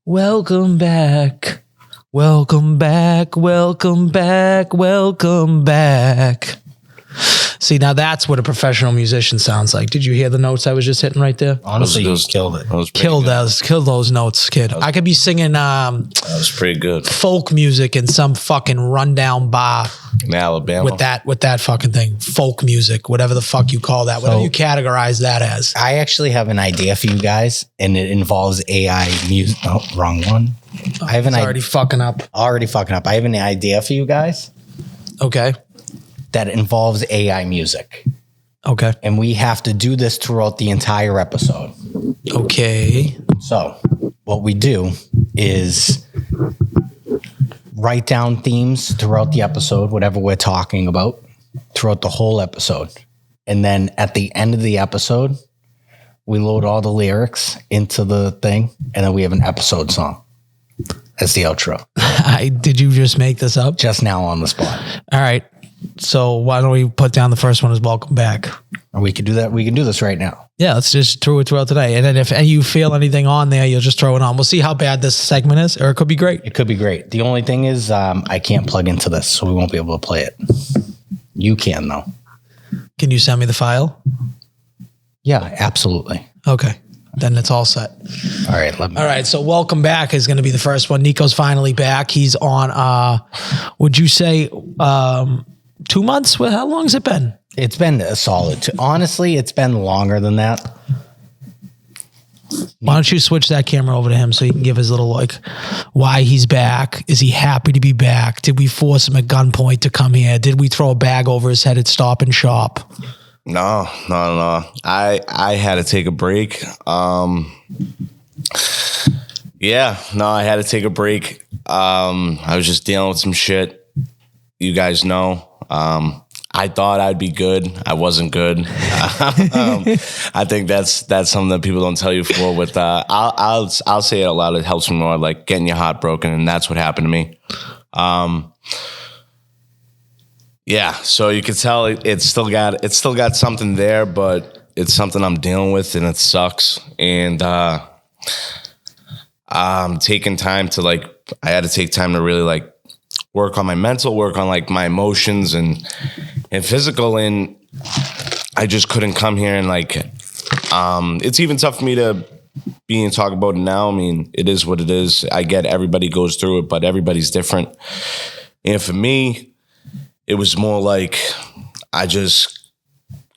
Welcome back. Welcome back. Welcome back. Welcome back. See, now that's what a professional musician sounds like. Did you hear the notes I was just hitting right there? Honestly, you killed it. Killed those notes, kid. I could be singing that was pretty good. folk music in some fucking rundown bar In Alabama. with that fucking thing. Folk music, whatever the fuck you call that, whatever you categorize that as. I actually have an idea for you guys, and it involves AI music. Oh, wrong one. I have an Already fucking up. I have an idea for you guys Okay. that involves AI music. Okay. And we have to do this throughout the entire episode. Okay. So what we do is write down themes throughout the episode, whatever we're talking about, throughout the whole episode. And then at the end of the episode, we load all the lyrics into the thing, and then we have an episode song as the outro. Did you just make this up? Just now on the spot. All right. So why don't we put down the first one as welcome back? Or we could do that. We can do this right now. Yeah, let's just throw it throughout today. And then if you feel anything on there, you'll just throw it on. We'll see how bad this segment is, or it could be great. It could be great. The only thing is I can't plug into this, so we won't be able to play it. You can, though. Can you send me the file? Yeah, absolutely. Okay. Then it's all set. All right. All right. So welcome back is going to be the first one. Nico's finally back. He's on, would you say 2 months? How long has it been? It's been a solid. Honestly, it's been longer than that. Why don't you switch that camera over to him so he can give his little, why he's back? Is he happy to be back? Did we force him at gunpoint to come here? Did we throw a bag over his head at Stop and Shop? No. I had to take a break. I had to take a break. I was just dealing with some shit. You guys know. I thought I'd be good. I wasn't good. I think that's something that people don't tell you for. With I'll say it a lot. It helps me more, like getting your heart broken, and that's what happened to me. Yeah, so you could tell it's still got something there, but it's something I'm dealing with, and it sucks. And I'm taking time to I had to take time to really work on my mental, work on my emotions and physical, and I just couldn't come here and it's even tough for me to be and talk about it now. I mean, it is what it is. I get everybody goes through it, but everybody's different. And for me, it was more I just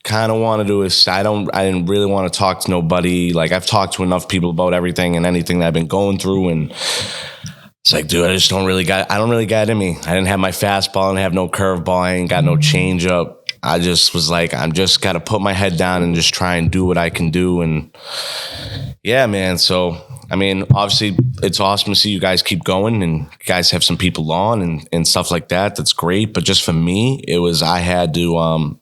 kind of wanted to. I didn't really want to talk to nobody. I've talked to enough people about everything and anything that I've been going through, and it's dude, I don't really got it in me. I didn't have my fastball, I didn't have no curveball, I ain't got no changeup. I just was I'm just got to put my head down and just try and do what I can do. And yeah, man. So, I mean, obviously it's awesome to see you guys keep going and you guys have some people on and stuff like that. That's great. But just for me, it was, I had to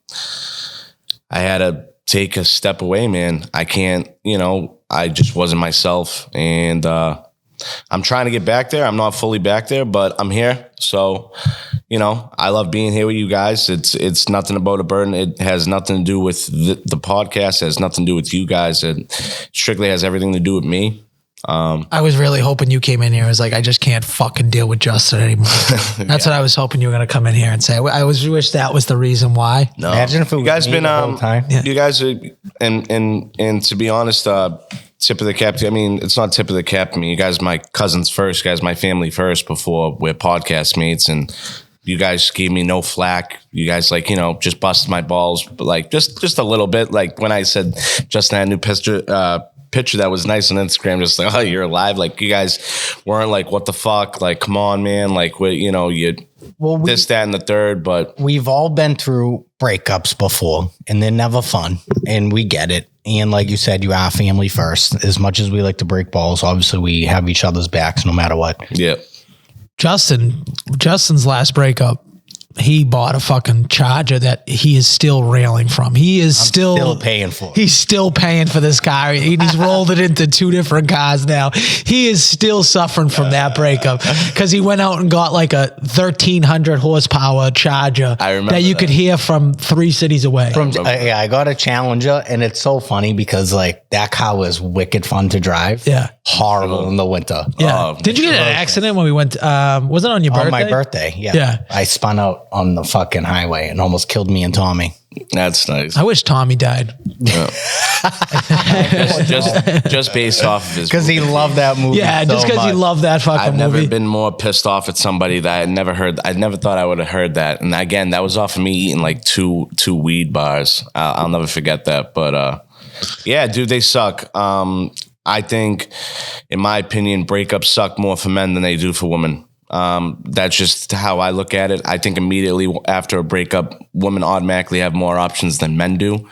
take a step away, man. I can't, I just wasn't myself. And, I'm trying to get back there. I'm not fully back there, but I'm here. So, I love being here with you guys. It's nothing about a burden. It has nothing to do with the podcast. It has nothing to do with you guys. It strictly has everything to do with me. I was really hoping you came in here. I was I just can't fucking deal with Justin anymore. That's what I was hoping you were going to come in here and say. I wish that was the reason why. No. Imagine if it was you guys me been the whole time. Yeah. You guys are, and to be honest, tip of the cap. I mean, it's not tip of the cap. I mean, you guys, my cousins first, you guys, my family first before we're podcast mates, and you guys gave me no flack. You guys just busted my balls, but just a little bit. When I said Justin had a new picture picture that was nice on Instagram. Just like, oh, you're alive. Like you guys weren't like, what the fuck? Like, come on, man. Like, you know, this, that, and the third. But we've all been through breakups before, and they're never fun, and we get it. And like you said, you are family first. As much as we like to break balls, obviously we have each other's backs no matter what. Yeah. Justin's last breakup, he bought a fucking Charger that he is still railing from. He is still paying for it. He's still paying for this car. He's rolled it into 2 different cars now. He is still suffering from that breakup because he went out and got like a 1,300 horsepower Charger that you could hear from 3 cities away. Yeah, I got a Challenger, and it's so funny because like that car was wicked fun to drive. Yeah. Horrible in the winter. Yeah. Did you get in an accident when we went? Was it on your birthday? On my birthday, yeah. Yeah. I spun out on the fucking highway and almost killed me and Tommy. That's nice. I wish Tommy died. Yeah. just based off of his because he loved that movie. Yeah, just because he loved that fucking movie. I've never been more pissed off at somebody that I never heard. I never thought I would have heard that. And again, that was off of me eating like two weed bars. I'll never forget that. But yeah, dude, they suck. I think, in my opinion, breakups suck more for men than they do for women. That's just how I look at it. I think immediately after a breakup, women automatically have more options than men do.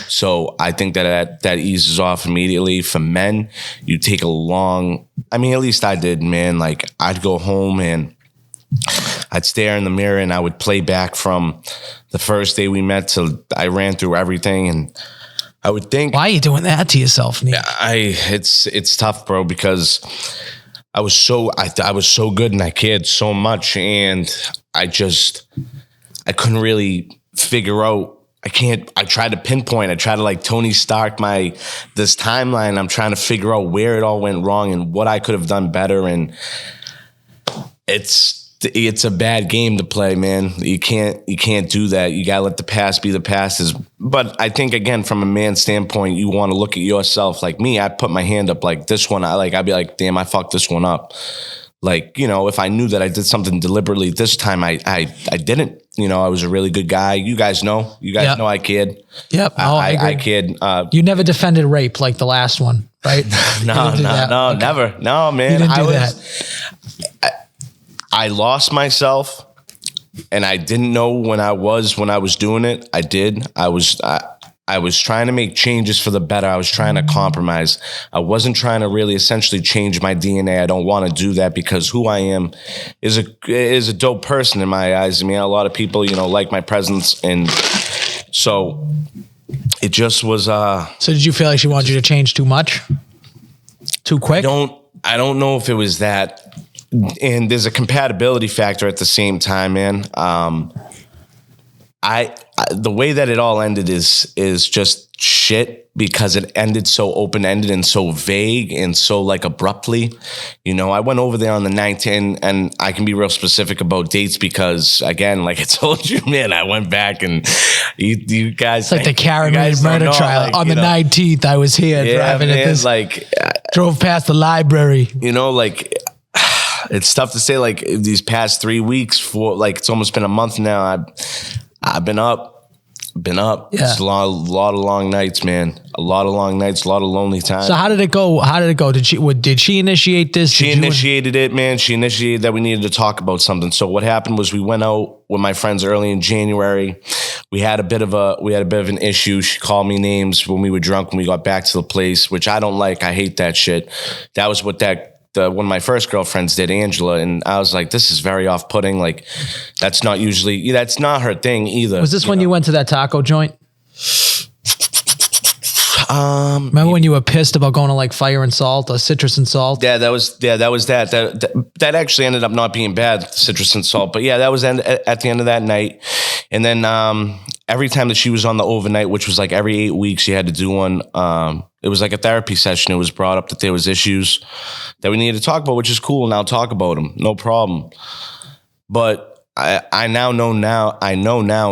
So I think that eases off immediately. For men, you take a long, I mean, at least I did, man. Like I'd go home and I'd stare in the mirror and I would play back from the first day we met till I ran through everything. And I would think, why are you doing that to yourself, Nico? It's tough, bro, because I was so good and I cared so much, and I couldn't really figure out. I tried to pinpoint. I tried to like Tony Stark this timeline. I'm trying to figure out where it all went wrong and what I could have done better. And it's a bad game to play, man. You can't do that. You gotta let the past be the past. But I think again, from a man's standpoint, you want to look at yourself. Like me, I put my hand up like this one. I'd be like, damn, I fucked this one up. Like, you know, if I knew that I did something deliberately this time, I didn't. You know, I was a really good guy. You guys know. You guys know I cared. Yep. Oh, I cared. You never defended rape like the last one, right? No, okay. Never. No, man. You didn't do that. I lost myself, and I didn't know when I was doing it. I did. I was trying to make changes for the better. I was trying to compromise. I wasn't trying to really essentially change my DNA. I don't want to do that because who I am is a dope person in my eyes. I mean, a lot of people, you know, like my presence, and so it just was. So did you feel like she wanted you to change too much, too quick? I don't know if it was that. And there's a compatibility factor at the same time, man. The way that it all ended is just shit because it ended so open-ended and so vague and so like abruptly. You know, I went over there on the 19th, and I can be real specific about dates because, again, like I told you, man, I went back and you guys. It's like the Karen Reed murder trial. Like, on the 19th, I was here driving at this. Like, drove past the library. You know, like. It's tough to say, like, these past 3 weeks, for like, it's almost been a month now. I've been up. Yeah. It's a lot of long nights, man. A lot of long nights, a lot of lonely times. So how did it go? Did she initiate this? She initiated it, man. She initiated that we needed to talk about something. So what happened was we went out with my friends early in January. We had a bit of an issue. She called me names when we were drunk when we got back to the place, which I don't like. I hate that shit. That was what one of my first girlfriends did, Angela, and I was like, this is very off-putting. Like, that's not her thing either. Was this when you went to that taco joint? Remember when you were pissed about going to like Fire and Salt or Citrus and Salt? Yeah, that was that. That actually ended up not being bad, Citrus and Salt. But yeah, that was at the end of that night. And then every time that she was on the overnight, which was like every 8 weeks, she had to do one. It was like a therapy session. It was brought up that there was issues that we needed to talk about, which is cool. And I'll talk about them, no problem. But I know now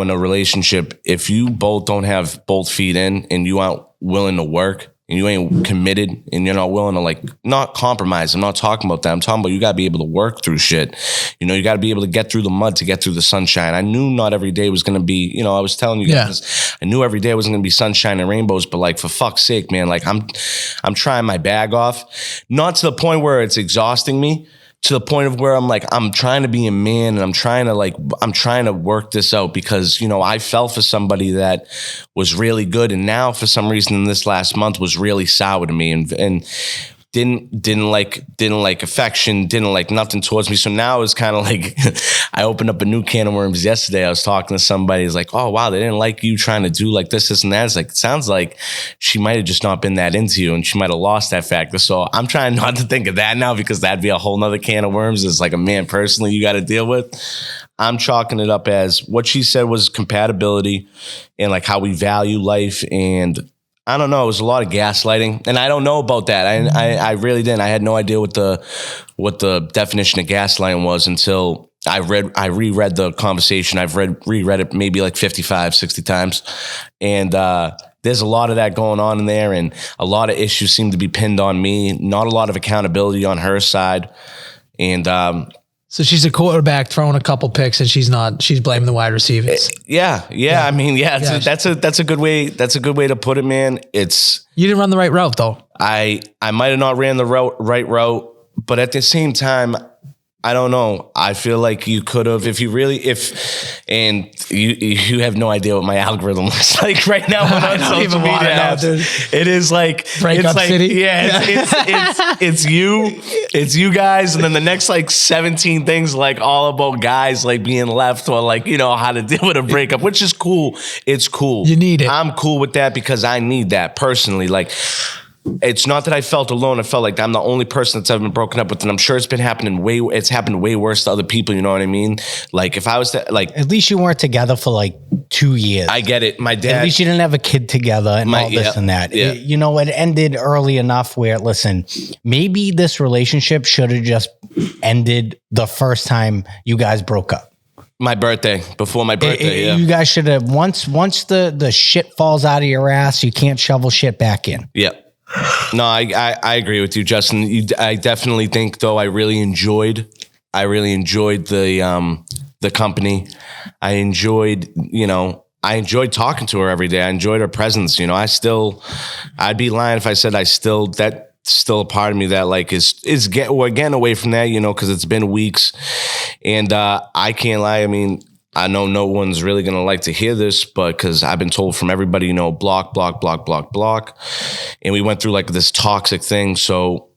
in a relationship, if you both don't have both feet in and you aren't willing to work, and you ain't committed and you're not willing to like not compromise. I'm not talking about that. I'm talking about you gotta be able to work through shit. You know, you gotta be able to get through the mud to get through the sunshine. I knew not every day was gonna be, you know, I was telling you guys, I knew every day wasn't gonna be sunshine and rainbows, but like for fuck's sake, man, like I'm trying my bag off. Not to the point where it's exhausting me, to the point of where I'm like, I'm trying to be a man and I'm trying to work this out because, you know, I fell for somebody that was really good. And now for some reason in this last month was really sour to me and didn't like affection, didn't like nothing towards me. So now it's kind of like I opened up a new can of worms yesterday. I was talking to somebody. It's like, oh wow, they didn't like you trying to do like this and that. It's like, it sounds like she might have just not been that into you and she might have lost that factor. So I'm trying not to think of that now because that'd be a whole nother can of worms. It's like a man personally you got to deal with. I'm chalking it up as what she said was compatibility and like how we value life. And I don't know. It was a lot of gaslighting, and I don't know about that. I really didn't. I had no idea what the definition of gaslighting was until I reread the conversation. I've reread it maybe like 55, 60 times, and there's a lot of that going on in there, and a lot of issues seem to be pinned on me. Not a lot of accountability on her side, and so she's a quarterback throwing a couple picks and she's blaming the wide receivers. Yeah. I mean, that's a good way. That's a good way to put it, man. You didn't run the right route though. I might have not ran the right route, but at the same time, I don't know. I feel like you could have, and you have no idea what my algorithm looks like right now on social media apps. It is like Breakup City. Yeah, it's you guys, and then the next like 17 things like all about guys like being left or like, you know, how to deal with a breakup, which is cool. It's cool. You need it. I'm cool with that because I need that personally. Like, it's not that I felt alone. I felt like I'm the only person that's ever been broken up with, and I'm sure it's happened way worse to other people. You know what I mean? Like if I was to like, at least you weren't together for like 2 years. I get it. My dad. At least you didn't have a kid together and all this and that. Yeah. You know, it ended early enough where, listen, maybe this relationship should have just ended the first time you guys broke up. Before my birthday. You guys should have once the shit falls out of your ass, you can't shovel shit back in. Yeah. No, I agree with you, Justin. I definitely think though I really enjoyed the company. I enjoyed talking to her every day. I enjoyed her presence. You know, I'd be lying if I said that's still a part of me that like we're getting away from that, you know, because it's been weeks, and I can't lie. I mean, I know no one's really going to like to hear this, but because I've been told from everybody, you know, block. And we went through like this toxic thing. So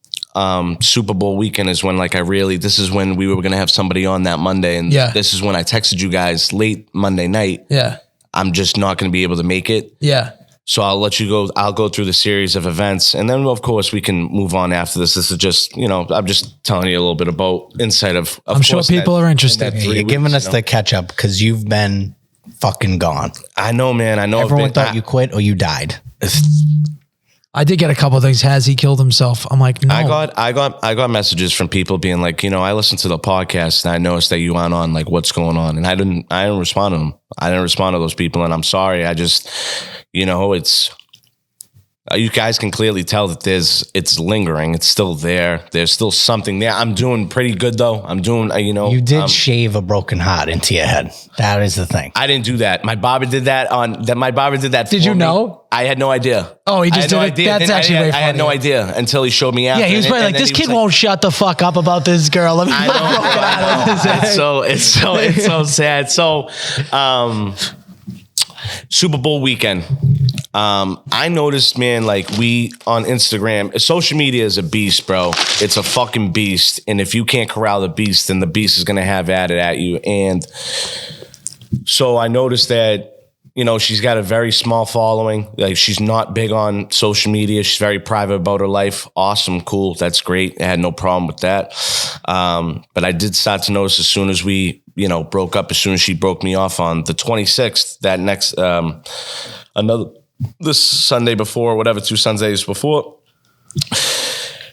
Super Bowl weekend is when like this is when we were going to have somebody on that Monday. And this is when I texted you guys late Monday night. Yeah. I'm just not going to be able to make it. Yeah. So I'll let you go. I'll go through the series of events, and then of course we can move on after this. This is just, you know, I'm just telling you a little bit about insight of I'm sure people are interested. You're giving us the catch up because you've been fucking gone. I know, man. I know. Everyone thought you quit or you died. I did get a couple of things. Has he killed himself? I'm like, no. I got messages from people being like, you know, I listened to the podcast and I noticed that you aren't on, like, what's going on? And I didn't respond to them. I didn't respond to those people, and I'm sorry. I just, you know, you guys can clearly tell that it's lingering. It's still there. There's still something there. I'm doing pretty good though. I'm doing, you know. You did shave a broken heart into your head. That is the thing. I didn't do that. My barber did that Did you know? I had no idea. Oh, he just did it. That's actually way funny. I had no idea until he showed me after. Yeah, he was probably like, this kid won't shut the fuck up about this girl. Let me it's so sad. So, Super Bowl weekend. I noticed, man, like we on Instagram, social media is a beast, bro. It's a fucking beast. And if you can't corral the beast, then the beast is going to have at it at you. And so I noticed that, you know, she's got a very small following. Like, she's not big on social media. She's very private about her life. Awesome. Cool. That's great. I had no problem with that. But I did start to notice as soon as we, you know, broke up, as soon as she broke me off on the 26th, that next, this Sunday before, whatever, 2 Sundays before,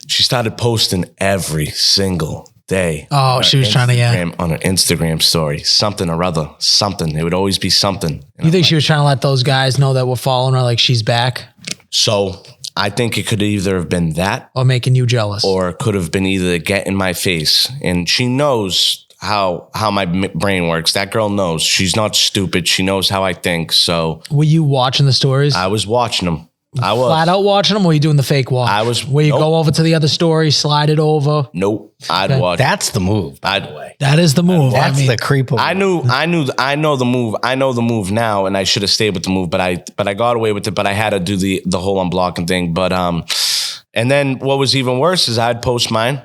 she started posting every single day. Oh, she was trying to, on her Instagram story, something or other, something. It would always be something. You think she was trying to let those guys know that we're following her, like she's back? So I think it could either have been that Or making you jealous. or it could have been either get in my face. And she knows how my brain works. That girl knows. She's not stupid. She knows how I think. So Were you watching the stories? I was watching them. I was. Flat out watching them, or were you doing the fake watch? I was- Where you nope. go over to the other story, slide it over. Nope. I'd Okay. watch. That's the move, by the I'd, way. That is the move. That's I mean, the creep of I know the move. I know the move now, and I should have stayed with the move, but I got away with it. But I had to do the whole unblocking thing. But and then what was even worse is I'd post mine,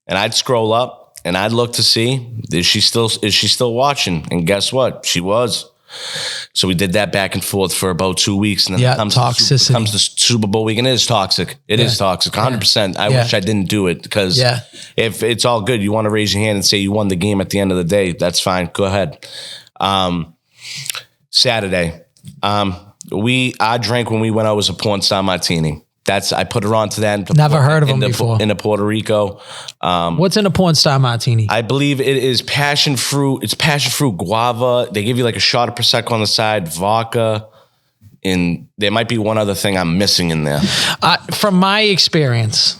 and I'd scroll up, and I'd look to see is she still watching? And guess what? She was. So we did that back and forth for about 2 weeks, and then Yeah, comes toxicity. the Super Bowl week, and it is toxic. It is toxic, 100%. I wish I didn't do it because Yeah. if it's all good, you want to raise your hand and say you won the game at the end of the day. That's fine. Go ahead. Saturday, I drank when we went out was a porn star martini. I put her on to that. Never heard of them before. In Puerto Rico. What's in a porn star martini? I believe it is passion fruit. It's passion fruit guava. They give you like a shot of Prosecco on the side, vodka, and there might be one other thing I'm missing in there. From my experience,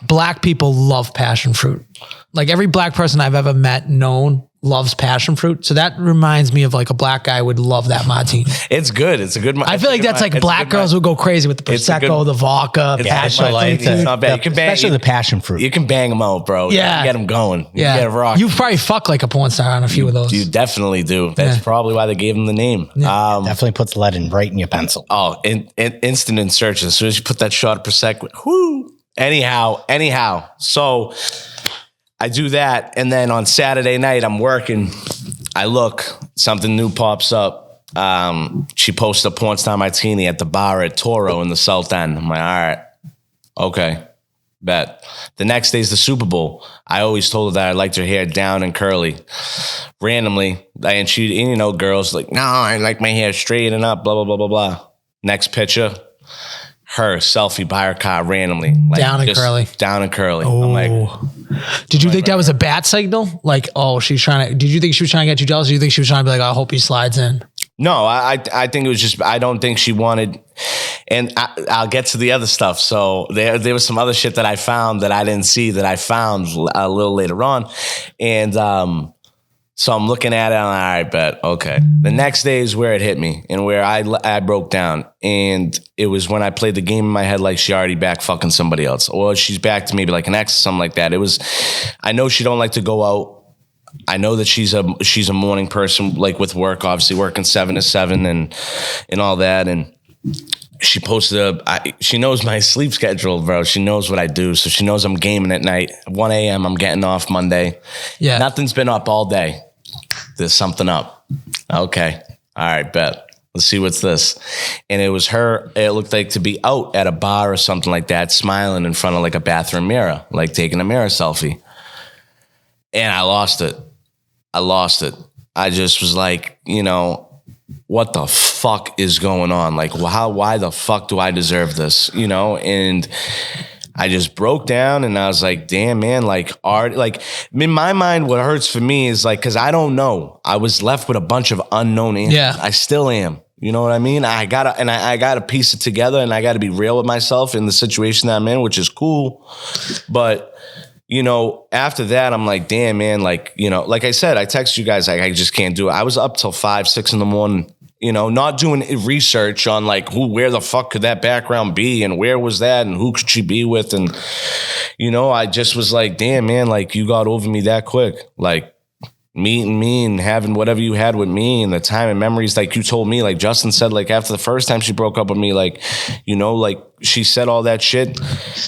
black people love passion fruit. Like every black person I've ever known loves passion fruit. So that reminds me of like a black guy would love that martini. It's good. It's a good. I feel like that's like black girls would go crazy with the It's a Prosecco, good- the vodka, It's passion a good martini. fruit. It's not bad. You can bang, especially the passion fruit. You can bang them out, bro. Yeah. You can get them going. You Yeah. can get it rock. You probably fuck like a porn star on a few of those. You definitely do. That's Yeah. probably why they gave him the name. Definitely puts lead in right in your pencil. Oh, instant insertion. As soon as you put that shot of Prosecco, whoo. Anyhow. So I do that. And then on Saturday night, I'm working. I look, something new pops up. She posted a porn star martini at the bar at Toro in the South End. I'm like, all right, okay, bet. The next day's the Super Bowl. I always told her that I liked her hair down and curly. Randomly, and you know, girls like, no, I like my hair straight and up, blah, blah, blah, blah, blah. Next picture, her selfie by her car randomly. Like, Down and just curly. Down and curly. I'm like, Did you think that was a bat signal? Like, oh, she's trying to, did you think she was trying to get you jealous? Or do you think she was trying to be like, I hope he slides in? no, I think it was just, I don't think she wanted, and I'll get to the other stuff. So there was some other shit that I found that I didn't see that I found a little later on. And so I'm looking at it, and I'm like, all right, bet, okay. The next day is where it hit me and where I broke down. And it was when I played the game in my head like she already back fucking somebody else. Or she's back to maybe like an ex or something like that. It was, I know she don't like to go out. I know that she's a morning person, like with work, obviously working 7 to 7 and all that. And she posted she knows my sleep schedule, bro. She knows what I do. So she knows I'm gaming at night. 1 a.m. I'm getting off Monday. Yeah. Nothing's been up all day. There's something up. Okay. All right, bet. Let's see what's this. And it was her. It looked like to be out at a bar or something like that, smiling in front of like a bathroom mirror, like taking a mirror selfie. And I lost it. I just was like, you know, what the fuck is going on? Like, why the fuck do I deserve this? You know, and I just broke down and I was like, damn, man, like art, like in my mind, what hurts for me is like, cause I don't know. I was left with a bunch of unknown answers. Yeah. I still am. You know what I mean? I gotta piece it together and I gotta be real with myself in the situation that I'm in, which is cool. But you know, after that, I'm like, damn, man, like, you know, like I said, I text you guys, like, I just can't do it. I was up till 5, 6 in the morning, you know, not doing research on like where the fuck could that background be and where was that and who could she be with? And, you know, I just was like, damn, man, like you got over me that quick. Like meeting me and having whatever you had with me and the time and memories, like you told me, like Justin said, like after the first time she broke up with me, like, you know, like she said all that shit,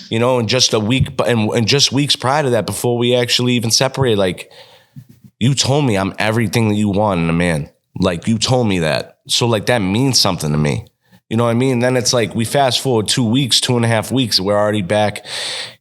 you know, in just a week and just weeks prior to that, before we actually even separated, like you told me I'm everything that you want in a man. Like you told me that. So like that means something to me. You know what I mean? And then it's like we fast forward 2 weeks, 2.5 weeks, we're already back.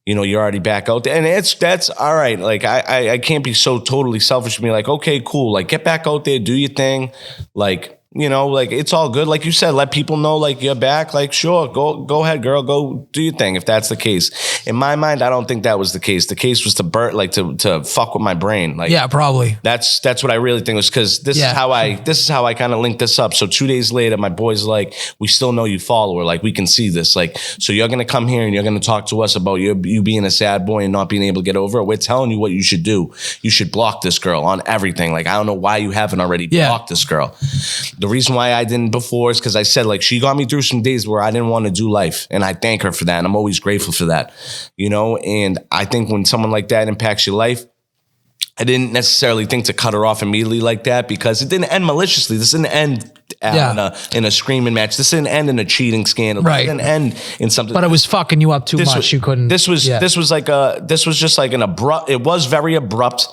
You know, you're already back out there. And that's all right. Like I can't be so totally selfish and be like, okay, cool. Like get back out there, do your thing. Like You know, like, it's all good. Like you said, let people know, like, you're back. Like, sure, go ahead, girl. Go do your thing if that's the case. In my mind, I don't think that was the case. The case was to fuck with my brain. Like, Yeah, probably. That's what I really think was, because this is how I kind of linked this up. So 2 days later, my boy's like, we still know you follow her. Like, we can see this. Like, so you're going to come here and you're going to talk to us about you being a sad boy and not being able to get over it. We're telling you what you should do. You should block this girl on everything. Like, I don't know why you haven't already blocked this girl. The reason why I didn't before is because I said, like, she got me through some days where I didn't want to do life. And I thank her for that. And I'm always grateful for that, you know? And I think when someone like that impacts your life, I didn't necessarily think to cut her off immediately like that, because it didn't end maliciously. This didn't end in a screaming match. This didn't end in a cheating scandal. Right. It didn't end in something. But it was fucking you up too much. You couldn't. This was just like an abrupt. It was very abrupt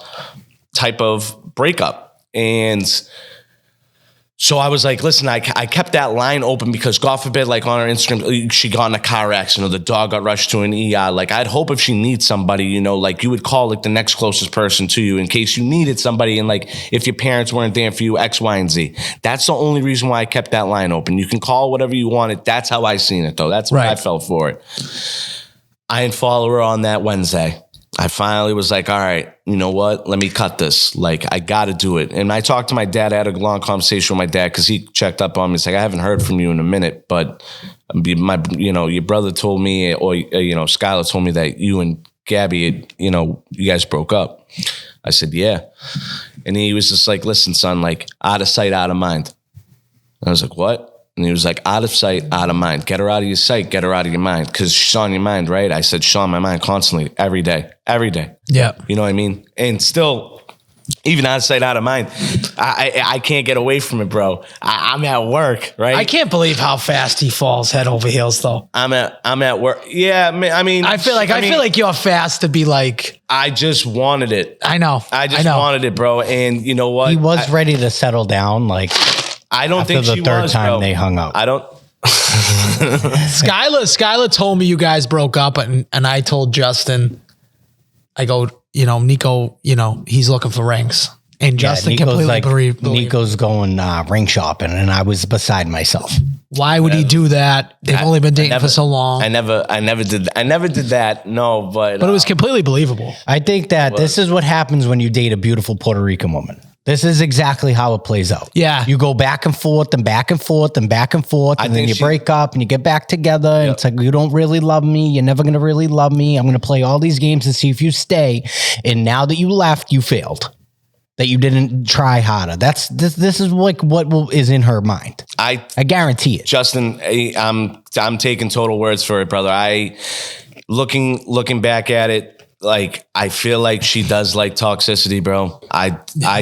type of breakup. And so I was like, listen, I kept that line open because, God forbid, like, on her Instagram, she got in a car accident or the dog got rushed to an ER. Like, I'd hope if she needs somebody, you know, like, you would call, like, the next closest person to you in case you needed somebody. And, like, if your parents weren't there for you, X, Y, and Z. That's the only reason why I kept that line open. You can call whatever you wanted. That's how I seen it, though. That's what I felt for it. I didn't follow her on that Wednesday. I finally was like, all right, you know what? Let me cut this. Like, I got to do it. And I talked to my dad. I had a long conversation with my dad because he checked up on me. He's like, I haven't heard from you in a minute, but your brother told me, or, Skylar told me that you and Gabby, you guys broke up. I said, yeah. And he was just like, listen, son, like, out of sight, out of mind. I was like, what? And he was like, out of sight, out of mind. Get her out of your sight, get her out of your mind. Because she's on your mind, right? I said, she's on my mind constantly, every day. Yeah. You know what I mean? And still, even out of sight, out of mind, I can't get away from it, bro. I'm at work, right? I can't believe how fast he falls head over heels, though. I'm at work. Yeah, I mean, I feel like you're fast to be like. I just wanted it. I know. I just wanted it, bro. And you know what? He was ready to settle down, like. I don't think she was, the third time they hung up. I don't. Skylar told me you guys broke up, and I told Justin, I go, Nico, he's looking for rings. And Justin completely believed. Nico's going ring shopping, and I was beside myself. Why would he do that? They've only been dating for so long. I never did that. No, but it was completely believable. I think that this is what happens when you date a beautiful Puerto Rican woman. This is exactly how it plays out. Yeah. You go back and forth and back and forth and back and forth, and then you break up and you get back together. And it's like, you don't really love me. You're never going to really love me. I'm going to play all these games and see if you stay. And now that you left, you failed. That you didn't try harder. This is like what is in her mind. I guarantee it. Justin, I'm taking total words for it, brother. Looking back at it, like, I feel like she does like toxicity, bro. I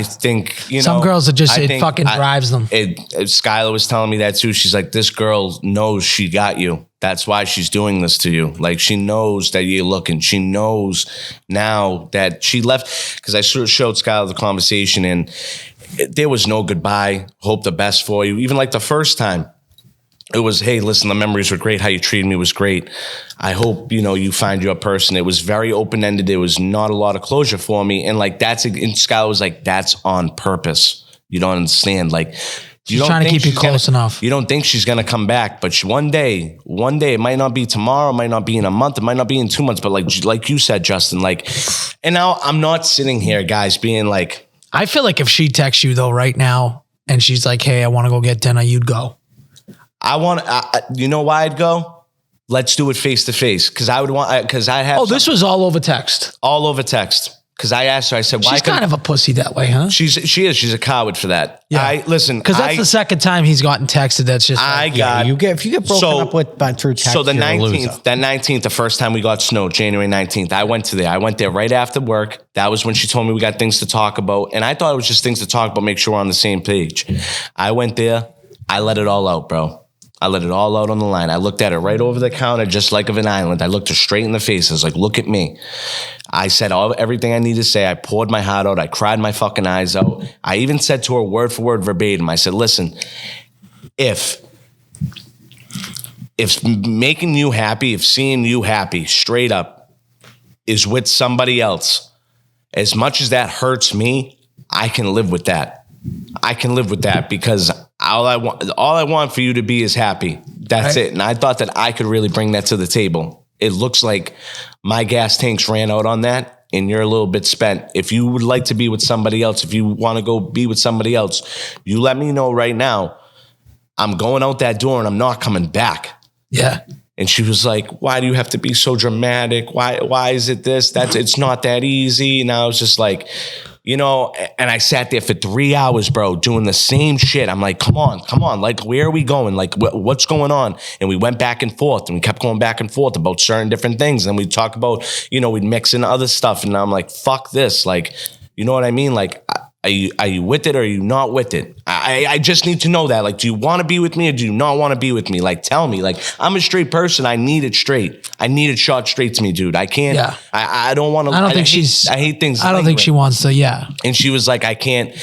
think, some girls are just, it fucking drives them. Skylar was telling me that too. She's like, this girl knows she got you. That's why she's doing this to you. Like, she knows that you're looking. She knows now that she left. Because I showed Skylar the conversation, and there was no goodbye. Hope the best for you. Even like the first time. It was, hey, listen, the memories were great. How you treated me was great. I hope, you find your person. It was very open-ended. There was not a lot of closure for me. And like, and Skylar was like, that's on purpose. You don't understand. Like, she's trying to keep you close enough. You don't think she's going to come back, but one day, it might not be tomorrow, it might not be in a month, it might not be in 2 months, but like you said, Justin, like, and now I'm not sitting here, guys, being like. I feel like if she texts you though right now and she's like, hey, I want to go get dinner, you'd go. You know why I'd go? Let's do it face to face. Because I would want, because I have. Oh, this was all over text. All over text. Because I asked her, I said, why? She's kind of a pussy that way, huh? She is. She's a coward for that. Yeah. Listen. Because that's the second time he's gotten texted. That's just. If you get broken up with through text. So the 19th, the first time we got snowed, January 19th, I went there right after work. That was when she told me we got things to talk about. And I thought it was just things to talk about, make sure we're on the same page. I went there. I let it all out, bro. I let it all out on the line. I looked at her right over the counter, just like of an island. I looked her straight in the face. I was like, look at me. I said everything I needed to say. I poured my heart out. I cried my fucking eyes out. I even said to her word for word verbatim. I said, listen, if making you happy, if seeing you happy straight up is with somebody else, as much as that hurts me, I can live with that. I can live with that because all I want for you to be is happy. That's it. And I thought that I could really bring that to the table. It looks like my gas tanks ran out on that and you're a little bit spent. If you would like to be with somebody else, if you want to go be with somebody else, you let me know right now. I'm going out that door and I'm not coming back. Yeah. And she was like, why do you have to be so dramatic? Why is it this? It's not that easy. And I was just like, you know, and I sat there for 3 hours, bro, doing the same shit. I'm like, come on. Like, where are we going? Like, what's going on? And we went back and forth and we kept going back and forth about certain different things. And we'd talk about, you know, we'd mix in other stuff. And I'm like, fuck this. Like, you know what I mean? Like, are you with it or are you not with it? I just need to know that. Like, do you want to be with me or do you not want to be with me? Like, tell me. Like, I'm a straight person. I need it straight. I need it shot straight to me, dude. I can't. Yeah. I don't want to. I hate things. I don't think she wants to. Yeah. And she was like, I can't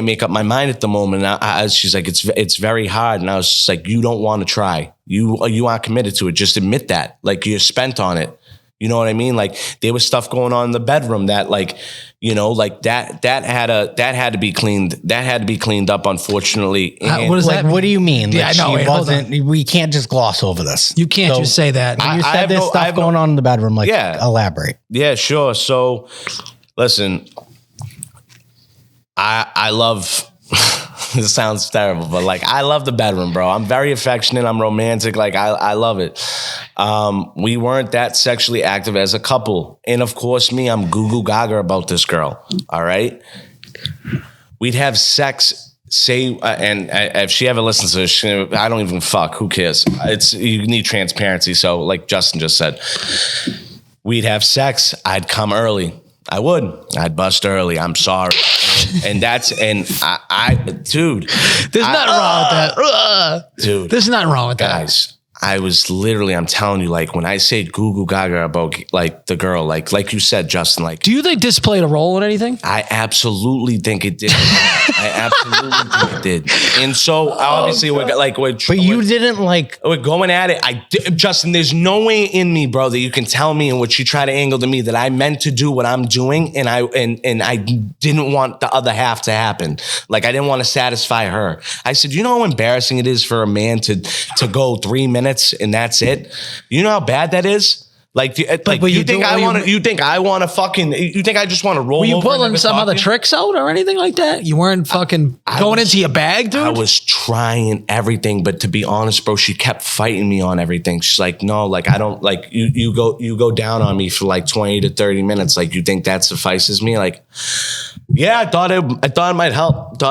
make up my mind at the moment. She's like, it's very hard. And I was just like, you don't want to try. You aren't committed to it. Just admit that. Like, you're spent on it. You know what I mean? Like, there was stuff going on in the bedroom that, like, you know, like that had to be cleaned. That had to be cleaned up, unfortunately. And what is that? What do you mean? Yeah, I know. We can't just gloss over this. You can't just say that. You said there's stuff going on in the bedroom. Like, elaborate. Yeah, sure. So, listen, I love. This sounds terrible, but like, I love the bedroom, bro. I'm very affectionate. I'm romantic. Like, I love it. We weren't that sexually active as a couple. And of course, I'm goo goo gaga about this girl. All right. We'd have sex, and if she ever listens to this, I don't even fuck. Who cares? You need transparency. So, like Justin just said, we'd have sex. I'd come early. I'd bust early. I'm sorry. And I dude. There's nothing wrong with that. Dude. There's nothing wrong with that. Guys, I was literally, I'm telling you, like, when I say goo goo gaga about, like, the girl, like you said, Justin, like. Do you think this played a role in anything? I absolutely think it did. I absolutely think it did. And so, obviously, we're going at it. Justin, there's no way in me, bro, that you can tell me and what you try to angle to me that I meant to do what I'm doing and I didn't want the other half to happen. Like, I didn't want to satisfy her. I said, you know how embarrassing it is for a man to go 3 minutes and that's it? You know how bad that is? Like, you think I want to fucking, you think I just want to roll over? Were you pulling some other tricks out or anything like that? You weren't fucking going into your bag, dude? I was trying everything, but to be honest, bro, she kept fighting me on everything. She's like, no, like, I don't, like, you go down on me for like 20 to 30 minutes. Like, you think that suffices me? Like, yeah, I thought it might help.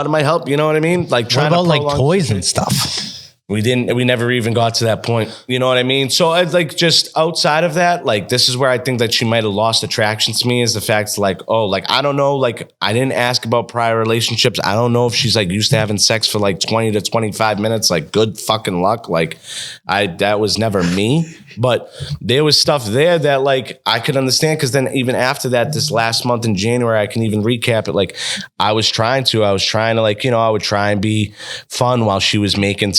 You know what I mean? Like, trying what about like toys and stuff? We never even got to that point. You know what I mean? So I like, just outside of that, like, this is where I think that she might have lost attraction to me, is the fact like, oh, like, I don't know. Like, I didn't ask about prior relationships. I don't know if she's like used to having sex for like 20 to 25 minutes. Like, good fucking luck. Like, that was never me, but there was stuff there that like I could understand. Cause then even after that, this last month in January, I can even recap it. Like, I was trying to like, you know, I would try and be fun while she was making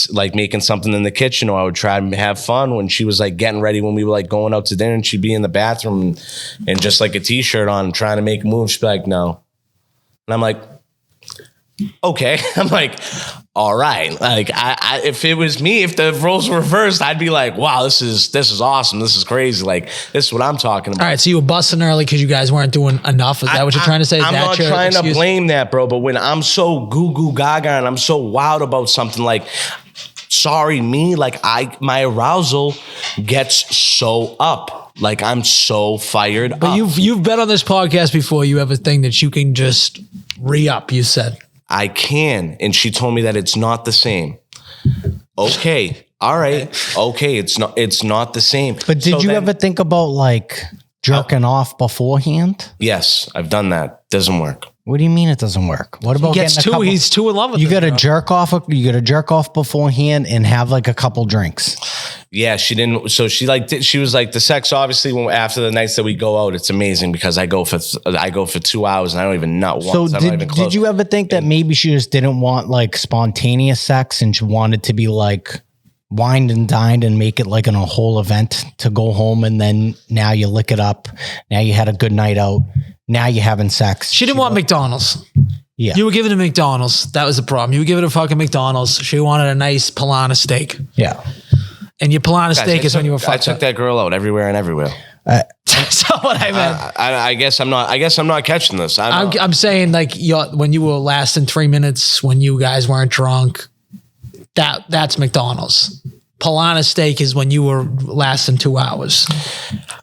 something in the kitchen, or I would try to have fun when she was like getting ready, when we were like going out to dinner and she'd be in the bathroom and just like a t-shirt on trying to make a move. She'd be like, no. And I'm like, okay. I'm like, all right. Like, I if it was me, if the roles were reversed, I'd be like, wow, this is awesome. This is crazy. Like, this is what I'm talking about. All right. So you were busting early because you guys weren't doing enough. Is that what you're trying to say? I'm not trying to blame that, bro. But when I'm so goo goo gaga and I'm so wild about something, like, sorry, me, like, my arousal gets so up. Like, I'm so fired but up. You've been on this podcast before. You have a thing that you can just re-up, you said. I can. And she told me that it's not the same. Okay. All right. Okay. It's not the same. But did you ever think about like jerking off beforehand? Yes, I've done that. Doesn't work. What do you mean it doesn't work? What about he's too in love with you? You got to jerk off beforehand and have like a couple drinks. Yeah, she didn't. So she was like, the sex, obviously, after the nights that we go out, it's amazing because I go for 2 hours and I don't even nut once. So did you ever think that maybe she just didn't want like spontaneous sex and she wanted to be like wined and dined and make it like a whole event to go home, and then now you lick it up. Now you had a good night out. Now you're having sex. She didn't want McDonald's. Yeah. You were giving to McDonald's. That was the problem. You were giving to fucking McDonald's. She wanted a nice Polana steak. Yeah. And your Polana steak Guys, is when you were fucked I took up. that girl out everywhere and everywhere. That's not what I meant. I guess I'm not catching this. I'm saying like when you were lasting 3 minutes when you guys weren't drunk, that's McDonald's. Polana steak is when you were lasting 2 hours.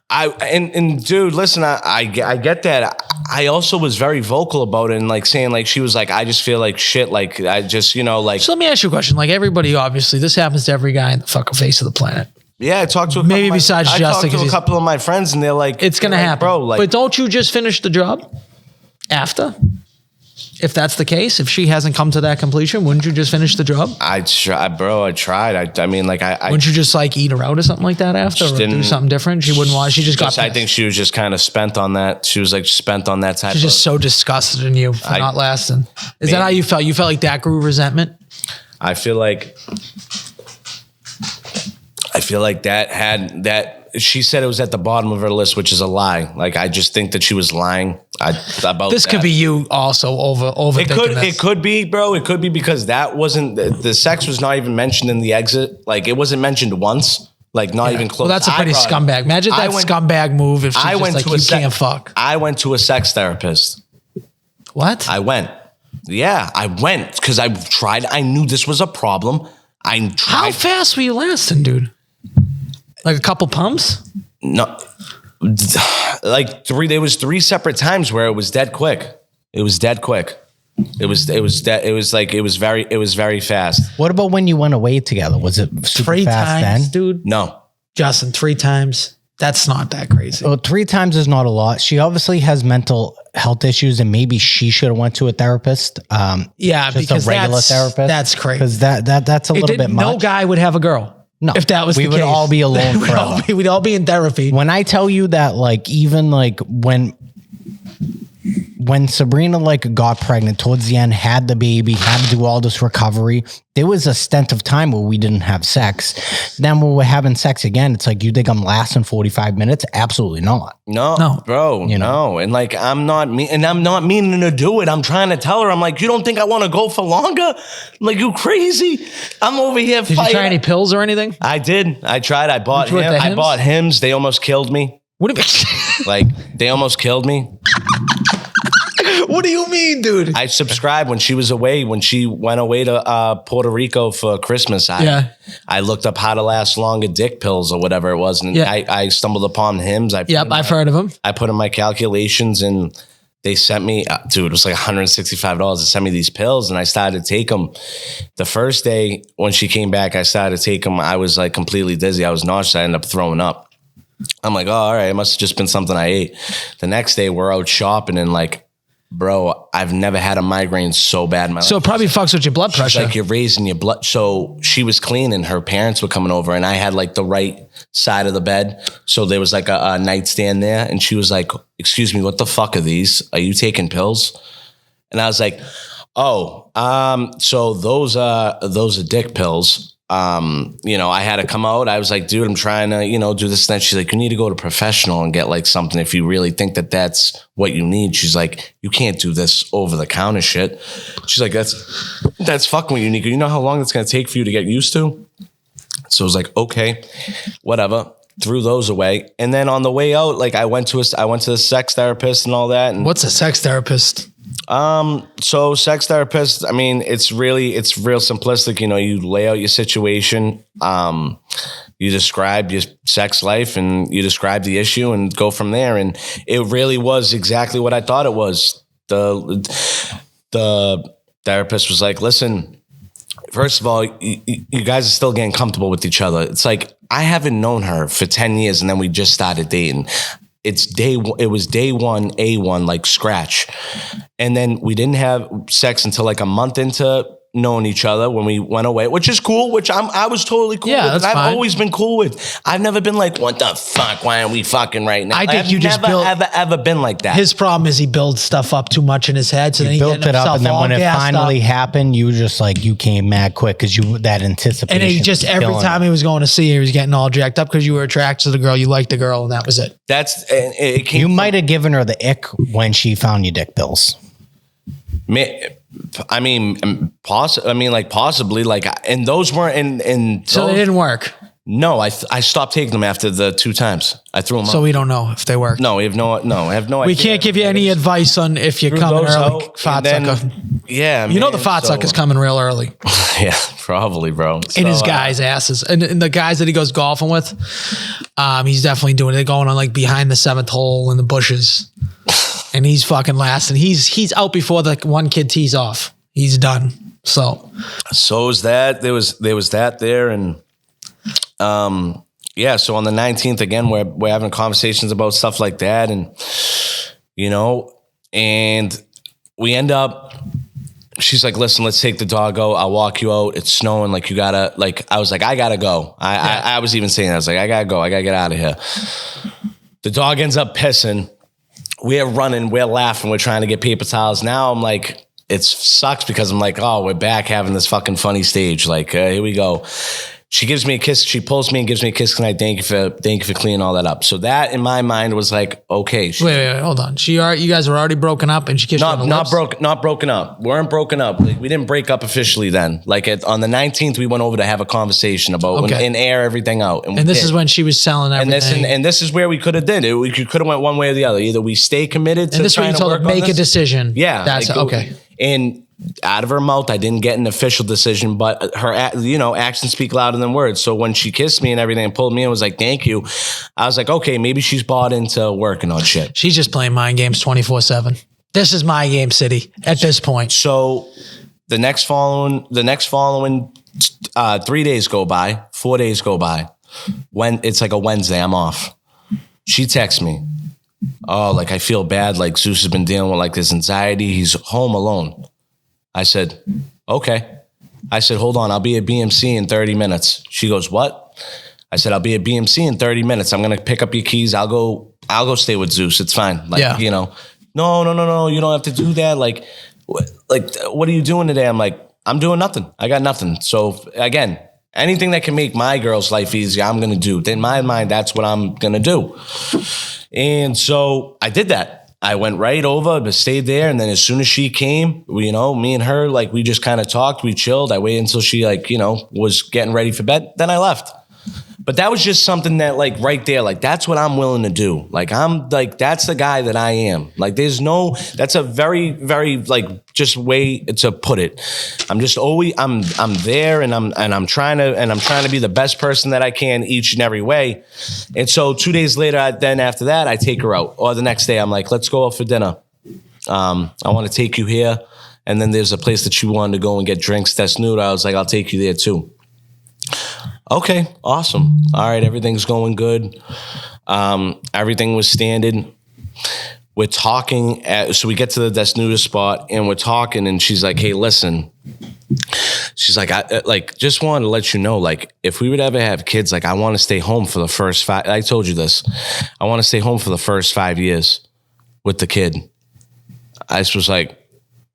And dude, listen, I get that. I also was very vocal about it and like saying like she was like, I just feel like shit. Like I just, like. So let me ask you a question. Like everybody, obviously, this happens to every guy in the fucking face of the planet. Yeah, I talked to Maybe besides Justin, I talked to a couple of my friends and they're like, it's gonna happen, bro. Like, but don't you just finish the job after? If that's the case, if she hasn't come to that completion, wouldn't you just finish the job? I tried. I mean, like, wouldn't you just like eat her out or something like that after, or do something different? She wouldn't want. She just got. I think she was just kind of spent on that. She was like spent on that type. She's just so disgusted in you for not lasting. Is that how you felt? You felt like that grew resentment? I feel like that had that. She said it was at the bottom of her list, which is a lie. Like I just think that she was lying about this. That. Could be you also over. It could be, bro. It could be because that wasn't the sex was not even mentioned in the exit. Like it wasn't mentioned once. Like not even close. Well, that's a pretty scumbag. Imagine that scumbag move if she just like you can't fuck. I went to a sex therapist. What? I went. Yeah, I went because I tried. I knew this was a problem. I tried. How fast were you lasting, dude? Like a couple pumps? No, like three. There was 3 separate times where it was dead quick. It was dead quick. It was very fast. What about when you went away together? Was it super 3 fast times, then? dude? No, Justin, 3 times. That's not that crazy. Well, 3 times is not a lot. She obviously has mental health issues, and maybe she should have went to a therapist. Yeah, just because a regular therapist. That's crazy. Because that's a little bit much. No guy would have a girl. No, if that was the case, we would all be alone forever. We'd all be in therapy. When I tell you that, like, even like when Sabrina like got pregnant towards the end, had the baby, had to do all this recovery, there was a stint of time where we didn't have sex. Then when we're having sex again, it's like, you think I'm lasting 45 minutes? Absolutely not. No, bro, no. And like, I'm not meaning to do it. I'm trying to tell her, I'm like, you don't think I want to go for longer? like, you crazy? I'm over here fighting. Did you try any pills or anything? I did. I tried. I bought Hims. They almost killed me. What do you like, they almost killed me. What do you mean, dude? I subscribed when she was away, when she went away to Puerto Rico for Christmas. I looked up how to last longer dick pills or whatever it was. And I stumbled upon Hims. I've heard of them. I put in my calculations and they sent me, dude, it was like $165 to send me these pills. And I started to take them. The first day when she came back, I started to take them. I was like completely dizzy. I was nauseous. I ended up throwing up. I'm like, oh, all right. It must have just been something I ate. The next day we're out shopping and like, bro, I've never had a migraine so bad in my life. So it probably fucks with your blood pressure. She's like, you're raising your blood. So she was cleaning. Her parents were coming over and I had like the right side of the bed. So there was like a nightstand there. And she was like, excuse me, what the fuck are these? Are you taking pills? And I was like, oh, so those are dick pills. I had to come out. I was like, dude, I'm trying to, do this and that. She's like, you need to go to professional and get like something if you really think that that's what you need. She's like, you can't do this over the counter shit. She's like, that's fucking with you, Nico. You know how long it's going to take for you to get used to? So I was like, okay, whatever. Threw those away. And then on the way out, like I went to the sex therapist and all that. And what's a sex therapist? So sex therapist, I mean, it's real simplistic. You lay out your situation, you describe your sex life and you describe the issue and go from there. And it really was exactly what I thought it was. The therapist was like, listen, first of all, you guys are still getting comfortable with each other. It's like, I haven't known her for 10 years and then we just started dating. It was day one, A1, like scratch. And then we didn't have sex until like a month into knowing each other when we went away, which is cool, which I was totally cool with. That's I've fine. always been cool with. I've never been like, what the fuck? Why aren't we fucking right now? I think I've you just never, ever been like that. His problem is he builds stuff up too much in his head. So then he built it up, and then when it finally happened, you just like, you came mad quick because that anticipation. And he just, every time he was going to see her, he was getting all jacked up because you were attracted to the girl, you liked the girl, and that was it. You might have given her the ick when she found your dick pills. I mean, possibly, like, and those weren't in. So they didn't work. No, I stopped taking them after the 2 times. I threw them out. So we don't know if they work. No, I have no idea. We can't give you any advice on if you're coming early. Fat sucker. Yeah, you know the fat sucker's coming real early. Yeah, probably, bro. In his guys' asses. And the guys that he goes golfing with, he's definitely doing it. They're going on like behind the 7th hole in the bushes. And he's fucking last. And he's out before the one kid tees off. He's done. So is that. There was that there. And yeah, so on the 19th, again, we're having conversations about stuff like that. And, and we end up, she's like, listen, let's take the doggo. I'll walk you out. It's snowing. Like, you gotta, like, I was like, I gotta go. I was even saying, I was like, I gotta go. I gotta get out of here. The dog ends up pissing. We're running. We're laughing. We're trying to get paper towels. Now I'm like, it sucks because I'm like, oh, we're back having this fucking funny stage. Like, here we go. She gives me a kiss. She pulls me and gives me a kiss. Can I thank you for cleaning all that up? So that in my mind was like, okay. Wait, hold on. You guys were already broken up, and she kissed you on the lips? Not broken up. We weren't broken up. Like, we didn't break up officially then. Like on the 19th, we went over to have a conversation about and air everything out. And this is when she was selling everything. And this is where we could have did it. We could have went one way or the other. Either we stay committed to and this trying is where you told her make a decision. Yeah, that's like, okay. And out of her mouth, I didn't get an official decision, but her, actions speak louder than words. So when she kissed me and everything and pulled me and was like, thank you, I was like, okay, maybe she's bought into working on shit. She's just playing mind games 24/7. This is my game city at this point. So the next following 3 days go by, 4 days go by. When it's like a Wednesday, I'm off. She texts me. Oh, like, I feel bad. Like, Zeus has been dealing with like this anxiety. He's home alone. I said, okay. I said, hold on. I'll be at BMC in 30 minutes. She goes, what? I said, I'll be at BMC in 30 minutes. I'm going to pick up your keys. I'll go stay with Zeus. It's fine. Like, no. You don't have to do that. Like, what are you doing today? I'm like, I'm doing nothing. I got nothing. So again, anything that can make my girl's life easier, I'm going to do. In my mind, that's what I'm going to do. And so I did that. I went right over, but stayed there. And then as soon as she came, me and her, like, we just kind of talked, we chilled. I waited until she, like, was getting ready for bed. Then I left. But that was just something that, like, right there, like, that's what I'm willing to do. Like, I'm like, that's the guy that I am. Like, that's a very, very, like, just way to put it. I'm just always, I'm there and I'm trying to be the best person that I can each and every way. And so 2 days later, after that, I take her out. Or the next day, I'm like, let's go out for dinner. I want to take you here. And then there's a place that she wanted to go and get drinks. That's nude. I was like, I'll take you there too. Okay, awesome. All right, everything's going good. Everything was standard. We're talking, so we get to the Desnuda spot, and we're talking, and she's like, hey, listen. She's like, I just wanted to let you know, like, if we would ever have kids, like, I want to stay home for the first 5, I told you this. I want to stay home for the first 5 years with the kid. I just was like,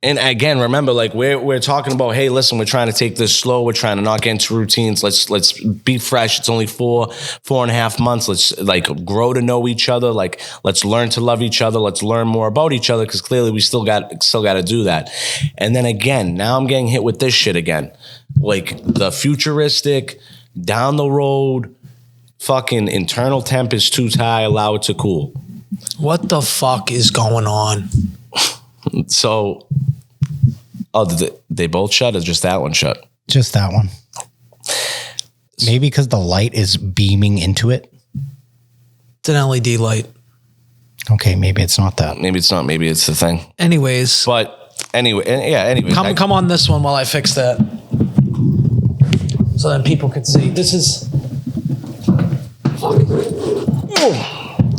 and again, remember, like, we're talking about, hey, listen, we're trying to take this slow. We're trying to not get into routines. Let's be fresh. It's only 4.5 months. Let's, like, grow to know each other. Like, let's learn to love each other. Let's learn more about each other, because clearly we still got to do that. And then again, now I'm getting hit with this shit again, like the futuristic, down the road, fucking internal temp is too high. Allow it to cool. What the fuck is going on? So. Oh, did they both shut or just that one shut? Just that one. Maybe because the light is beaming into it. It's an LED light. Okay, maybe it's not that. Maybe it's not. Maybe it's the thing. Anyways. But anyway, yeah, anyway. Come on this one while I fix that. So then people can see. This is...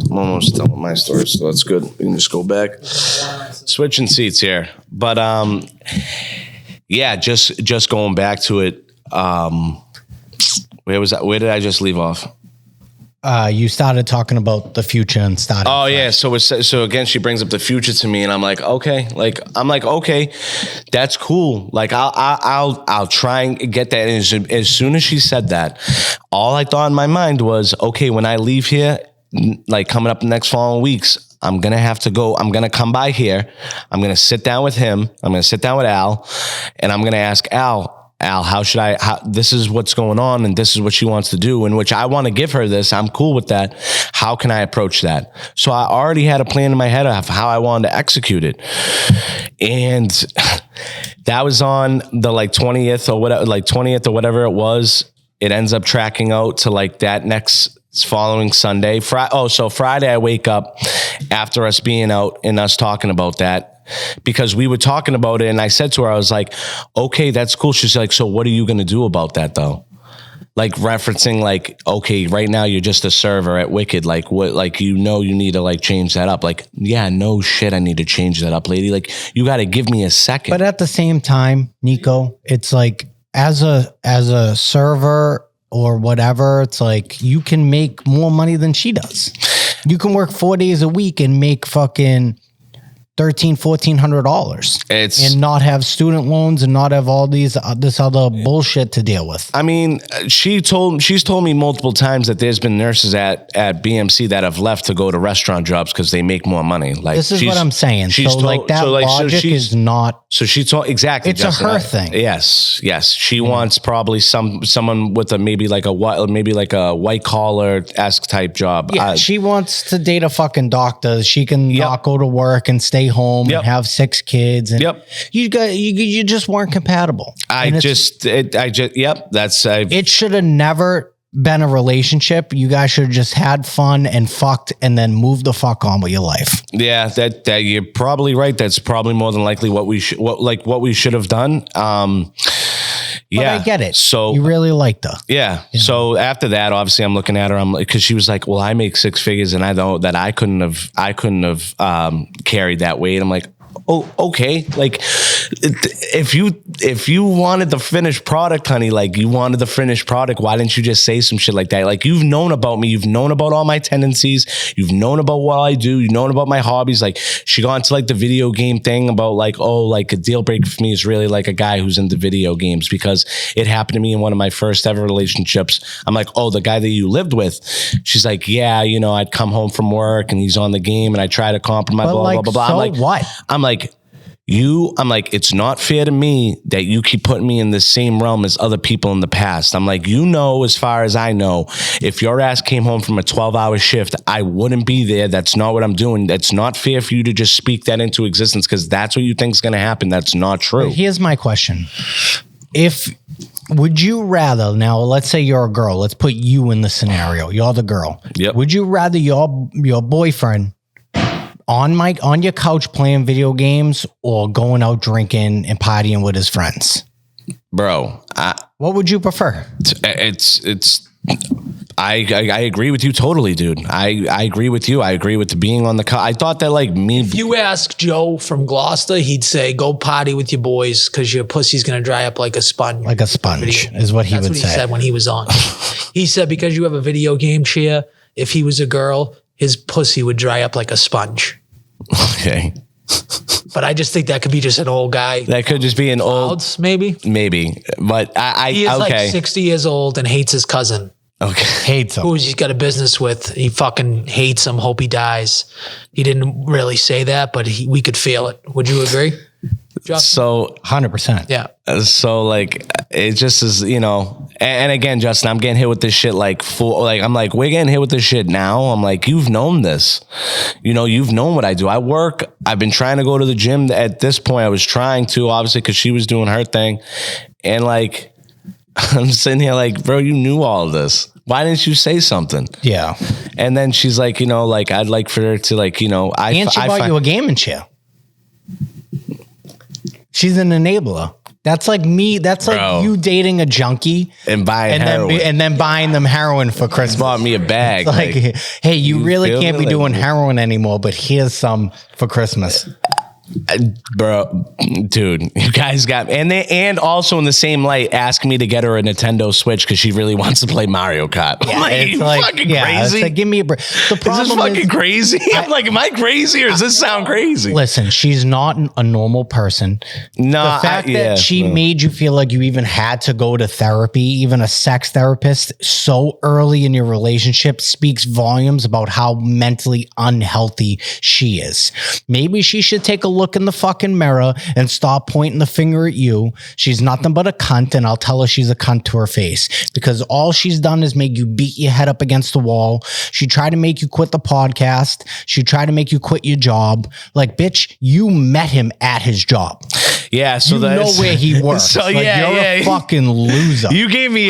I'm almost done with my story, so that's good. We can just go back. Switching seats here. But yeah, just going back to it. Where was that? Where did I just leave off? You started talking about the future and started. Oh yeah, so again, she brings up the future to me, and I'm like, okay, that's cool. Like I'll try and get that. And as soon as she said that, all I thought in my mind was, okay, when I leave here, like coming up the next following weeks, I'm going to have to go. I'm going to come by here. I'm going to sit down with him. I'm going to sit down with Al, and I'm going to ask Al, how should this is what's going on, and this is what she wants to do, in which I want to give her this. I'm cool with that. How can I approach that? So I already had a plan in my head of how I wanted to execute it. And that was on the 20th or whatever, 20th or whatever it was. It ends up tracking out to that next following Sunday. So Friday I wake up after us being out and us talking about that, because we were talking about it, and I said to her, I was like, okay, that's cool. She's like, so what are you going to do about that though? Referencing okay, right now you're just a server at Wicked. What, you need to change that up. Yeah, no shit, I need to change that up, lady. You got to give me a second. But at the same time, Nico, it's as a server or whatever, it's you can make more money than she does. You can work 4 days a week and make fucking $1,400 and not have student loans and not have all this other bullshit to deal with. I mean, she's told me multiple times that there's been nurses at BMC that have left to go to restaurant jobs because they make more money. This is what I'm saying. Logic is not. So she told exactly. It's Justin, a her thing. Yes. She wants probably someone with maybe a white collar esque type job. Yeah, she wants to date a fucking doctor. She can not go to work and stay home and have 6 kids. And you just weren't compatible. It should have never been a relationship. You guys should have just had fun and fucked and then moved the fuck on with your life. Yeah, that you're probably right. That's probably more than likely what we should have done. But I get it. So you really liked her. Yeah. So after that, obviously I'm looking at her. I'm because she was like, well, I make 6 figures and I know that I couldn't have carried that weight. I'm like, oh, okay. If you wanted the finished product, honey, you wanted the finished product, why didn't you just say some shit like that? You've known about me. You've known about all my tendencies. You've known about what I do. You've known about my hobbies. She got into the video game thing about a deal breaker for me is really a guy who's into video games, because it happened to me in one of my first ever relationships. I'm like, oh, the guy that you lived with. She's like, yeah, I'd come home from work and he's on the game and I try to compromise, blah, blah, blah, blah. So I'm like, what? I'm like, it's not fair to me that you keep putting me in the same realm as other people in the past. I'm like, as far as I know, if your ass came home from a 12-hour shift, I wouldn't be there. That's not what I'm doing. That's not fair for you to just speak that into existence because that's what you think is going to happen. That's not true. Here's my question. Would you rather, now let's say you're a girl, let's put you in the scenario. You're the girl. Yep. Would you rather your boyfriend on your couch playing video games or going out drinking and partying with his friends? Bro, what would you prefer? I agree with you totally, dude. I agree with you. I agree with the being on the couch. I thought that If you ask Joe from Gloucester, he'd say, go party with your boys because your pussy's going to dry up like a sponge. Like a sponge is what he would say. That's what he said when he was on. He said because you have a video game chair, if he was a girl, his pussy would dry up like a sponge. Okay. But I just think that could be just an old guy. That could just be an old, maybe. But he is 60 years old and hates his cousin. Okay. Hates him. Who he's got a business with. He fucking hates him. Hope he dies. He didn't really say that, but we could feel it. Would you agree, Justin? So 100%. Yeah. So it just is, and again, Justin, I'm getting hit with this shit I'm like, we're getting hit with this shit now. I'm like, you've known this, you've known what I do. I work. I've been trying to go to the gym. At this point, I was trying to, obviously, because she was doing her thing. And I'm sitting here bro, you knew all of this. Why didn't you say something? Yeah. And then she's like, I'd like for her to and she bought you a gaming chair. She's an enabler. That's like me. That's like you dating a junkie and buying heroin. and then buying them heroin for Christmas. Bought me a bag. It's hey, you really can't be doing heroin anymore, but here's some for Christmas. Bro, dude, you guys got, and also in the same light, ask me to get her a Nintendo Switch because she really wants to play Mario Kart. I'm like, It's you fucking crazy? It's like, give me a break. The Is problem this fucking crazy? I'm like, am I crazy or does this sound crazy? Listen, she's not a normal person. No, The fact that she made you feel like you even had to go to therapy, even a sex therapist, so early in your relationship speaks volumes about how mentally unhealthy she is. Maybe she should take a look in the fucking mirror and stop pointing the finger at you. She's nothing but a cunt, and I'll tell her she's a cunt to her face because all she's done is make you beat your head up against the wall. She tried to make you quit the podcast. She tried to make you quit your job. Like, bitch, you met him at his job. Yeah, so you know where he works. So like, yeah, you're a fucking loser. You gave me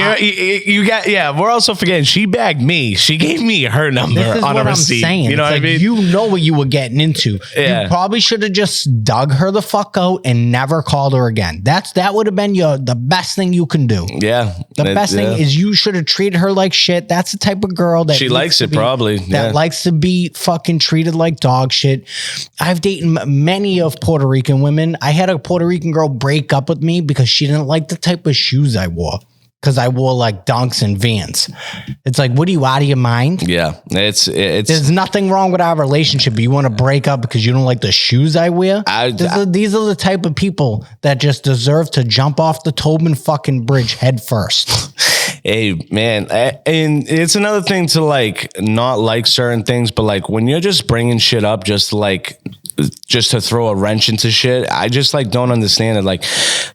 you got we're also forgetting she bagged me. She gave me her number This is on what a I'm receipt. saying. You know It's what I like, mean? you know what you were getting into. Yeah. You probably should have just dug her the fuck out and never called her again. That would have been the best thing you can do. Yeah. The best thing is you should have treated her like shit. That's the type of girl that she likes it probably. That likes to be fucking treated like dog shit. I've dated many of Puerto Rican women. I had a Puerto Rican girl break up with me because she didn't like the type of shoes I wore. Because I wore like Dunks and Vans. It's like, what are you, out of your mind? Yeah, it's. There's nothing wrong with our relationship, but you want to break up because you don't like the shoes I wear? These are the type of people that just deserve to jump off the Tobin fucking bridge head first. Hey, man, and it's another thing to like not like certain things, but like when you're just bringing shit up just to throw a wrench into shit, I just like don't understand it. Like,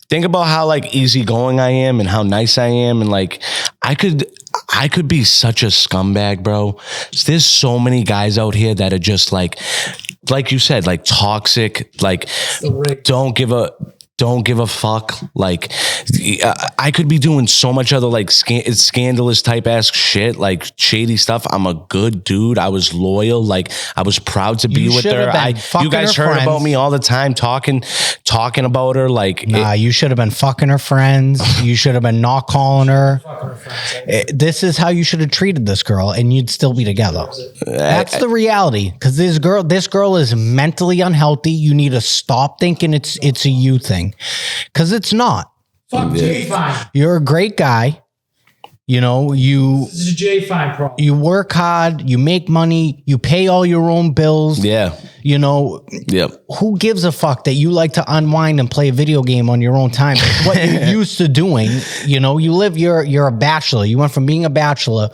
think about how like easygoing I am and how nice I am, and like I could be such a scumbag, bro. There's so many guys out here that are just like you said, like toxic, like don't give a fuck. Like, I could be doing so much other like scandalous type ass shit, like shady stuff. I'm a good dude. I was loyal. Like, I was proud to be with her. You guys heard about me all the time talking about her. Like, nah, you should have been fucking her friends. You should have been not calling her. This is how you should have treated this girl, and you'd still be together. That's the reality. Because this girl is mentally unhealthy. You need to stop thinking it's a you thing. Because it's not. Fuck Jay Fine. You're a great guy. You know, This is a Jay Fine problem. you work hard, you make money, you pay all your own bills. yeah. You know, Yep. who gives a fuck that you like to unwind and play a video game on your own time? It's what you're used to doing. You know, you're a bachelor. You went from being a bachelor.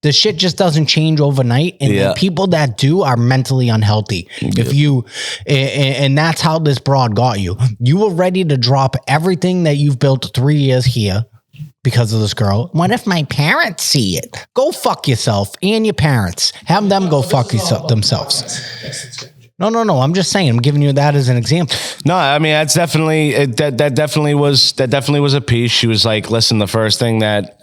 The shit just doesn't change overnight. And the people that do are mentally unhealthy. If you, and that's how this broad got you. You were ready to drop everything that you've built 3 years here because of this girl. What if my parents see it? Go fuck yourself and your parents. Have them go fuck themselves. No. I'm just saying. I'm giving you that as an example. No, I mean that's definitely that definitely was a piece. She was like, "Listen, the first thing that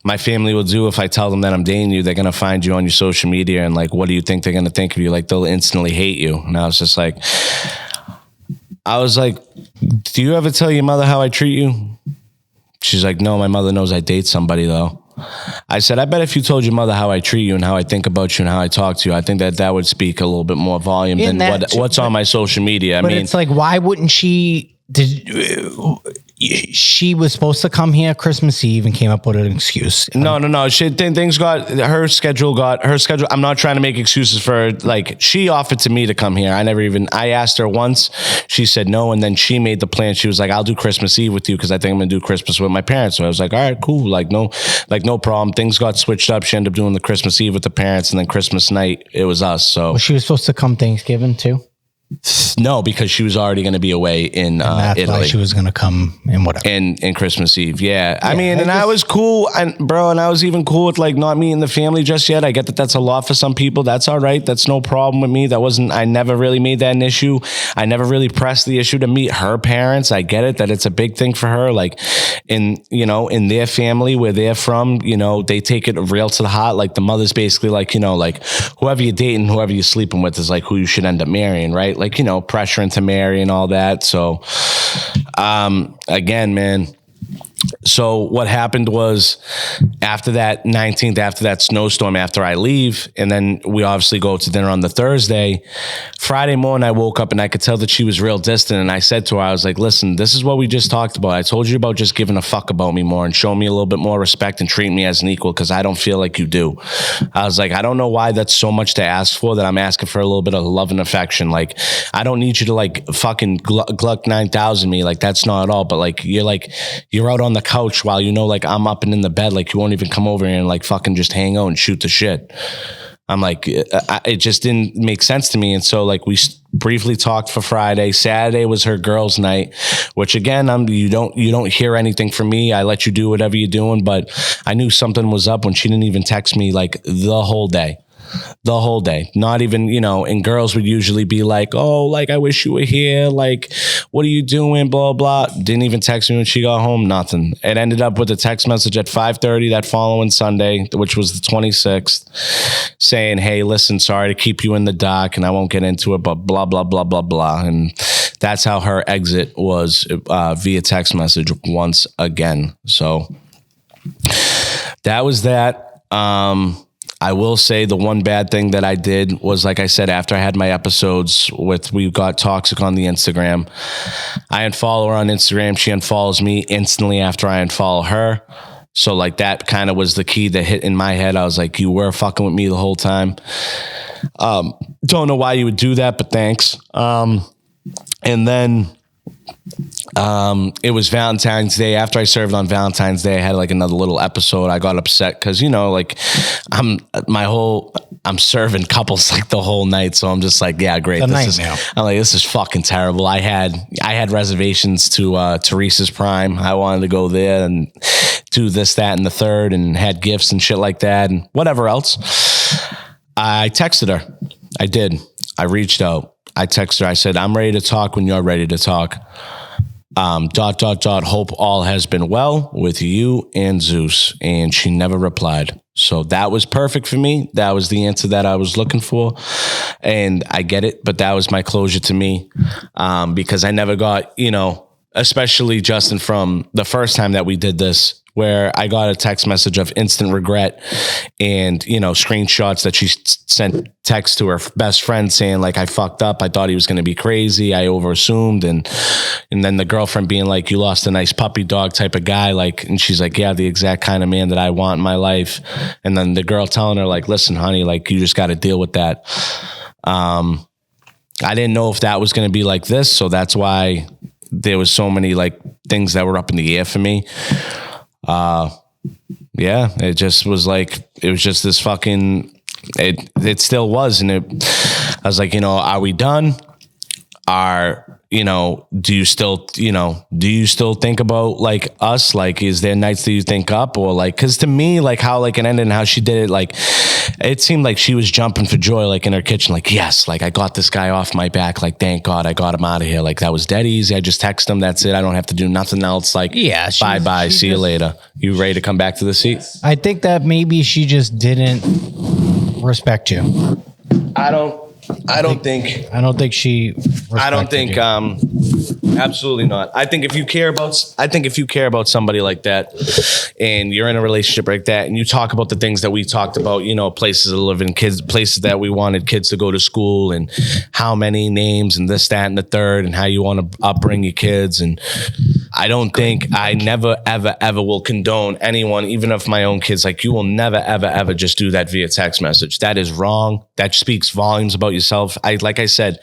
my family will do if I tell them that I'm dating you, they're gonna find you on your social media and like, what do you think they're gonna think of you? Like, they'll instantly hate you." And I was like, "Do you ever tell your mother how I treat you?" She's like, "No, my mother knows I date somebody though." I said, "I bet if you told your mother how I treat you and how I think about you and how I talk to you, I think that would speak a little bit more volume than what's on my social media." But it's like, why wouldn't she? She was supposed to come here Christmas Eve and came up with an excuse. No. Things got her schedule. I'm not trying to make excuses for her. Like, she offered to me to come here. I asked her once. She said no. And then she made the plan. She was like, "I'll do Christmas Eve with you because I think I'm going to do Christmas with my parents." So I was like, "All right, cool. Like, no problem." Things got switched up. She ended up doing the Christmas Eve with the parents, and then Christmas night, it was us. So well, she was supposed to come Thanksgiving too. No, because she was already going to be away in That's Italy. why she was going to come and whatever. And Christmas Eve. Yeah. I mean, I was cool. And I was even cool with like not meeting the family just yet. I get that that's a lot for some people. That's all right. That's no problem with me. I never really made that an issue. I never really pressed the issue to meet her parents. I get it that it's a big thing for her. Like in their family where they're from, they take it real to the heart. Like the mother's basically like, like whoever you're dating, whoever you're sleeping with is like who you should end up marrying, right? Like, pressuring to marry and all that. So, again, man, So what happened was after that 19th, after that snowstorm, after I leave, and then we obviously go to dinner on the Thursday, Friday morning, I woke up and I could tell that she was real distant. And I said to her, I was like, listen, this is what we just talked about. I told you about just giving a fuck about me more and showing me a little bit more respect and treating me as an equal, because I don't feel like you do. I was like, I don't know why that's so much to ask for, that I'm asking for a little bit of love and affection. Like, I don't need you to like fucking Gluck 9000 me. Like, that's not at all. But like, you're out on the couch while you know, like, I'm up and in the bed, like, you won't even come over here and like fucking just hang out and shoot the shit. I'm like, it just didn't make sense to me. And so like we briefly talked for Friday. Saturday was her girls' night, which again, you don't hear anything from me. I let you do whatever you're doing, but I knew something was up when she didn't even text me like the whole day. Not even, and girls would usually be like, oh, like, I wish you were here. Like, what are you doing? Blah, blah. Didn't even text me when she got home. Nothing. It ended up with a text message at 5:30 that following Sunday, which was the 26th, saying, hey, listen, sorry to keep you in the dark and I won't get into it, but blah, blah, blah, blah, blah. And that's how her exit was via text message once again. So that was that. I will say the one bad thing that I did was, like I said, after I had my episodes with We Got Toxic on the Instagram, I unfollow her on Instagram. She unfollows me instantly after I unfollow her. So like that kind of was the key that hit in my head. I was like, you were fucking with me the whole time. Don't know why you would do that, but thanks. And then it was Valentine's Day. After I served on Valentine's Day, I had like another little episode. I got upset because, like I'm serving couples like the whole night. So I'm just like, yeah, great. I'm like, this is fucking terrible. I had reservations to Teresa's Prime. I wanted to go there and do this, that, and the third, and had gifts and shit like that and whatever else. I texted her. I did. I reached out. I texted her. I said, I'm ready to talk when you're ready to talk. ... Hope all has been well with you and Zeus. And she never replied. So that was perfect for me. That was the answer that I was looking for. And I get it, but that was my closure to me. Because I never got, especially Justin, from the first time that we did this, where I got a text message of instant regret and, screenshots that she sent text to her best friend saying like, I fucked up. I thought he was going to be crazy. I overassumed. And then the girlfriend being like, you lost a nice puppy dog type of guy. Like, and she's like, yeah, the exact kind of man that I want in my life. And then the girl telling her like, listen, honey, like you just got to deal with that. I didn't know if that was going to be like this. So that's why there was so many like things that were up in the air for me. Yeah, it just was like, it was just this fucking, it still was. And I was like, are we done? Do you still think about like us? Like, is there nights that you think up or like, cause to me, like how like it ended and how she did it, like, it seemed like she was jumping for joy, like in her kitchen, like, yes, like I got this guy off my back. Like, thank God I got him out of here. Like that was dead easy. I just text him. That's it. I don't have to do nothing else. Like, yeah, bye. See you later. You ready to come back to the seat? I think that maybe she just didn't respect you. I don't think she respected you. Absolutely not. I think if you care about somebody like that and you're in a relationship like that and you talk about the things that we talked about, places to live in, kids, places that we wanted kids to go to school and how many names and this, that, and the third and how you want to upbring your kids. And I never, ever will condone anyone, even if my own kids, like you will never, ever just do that via text message. That is wrong. That speaks volumes about yourself. Like I said,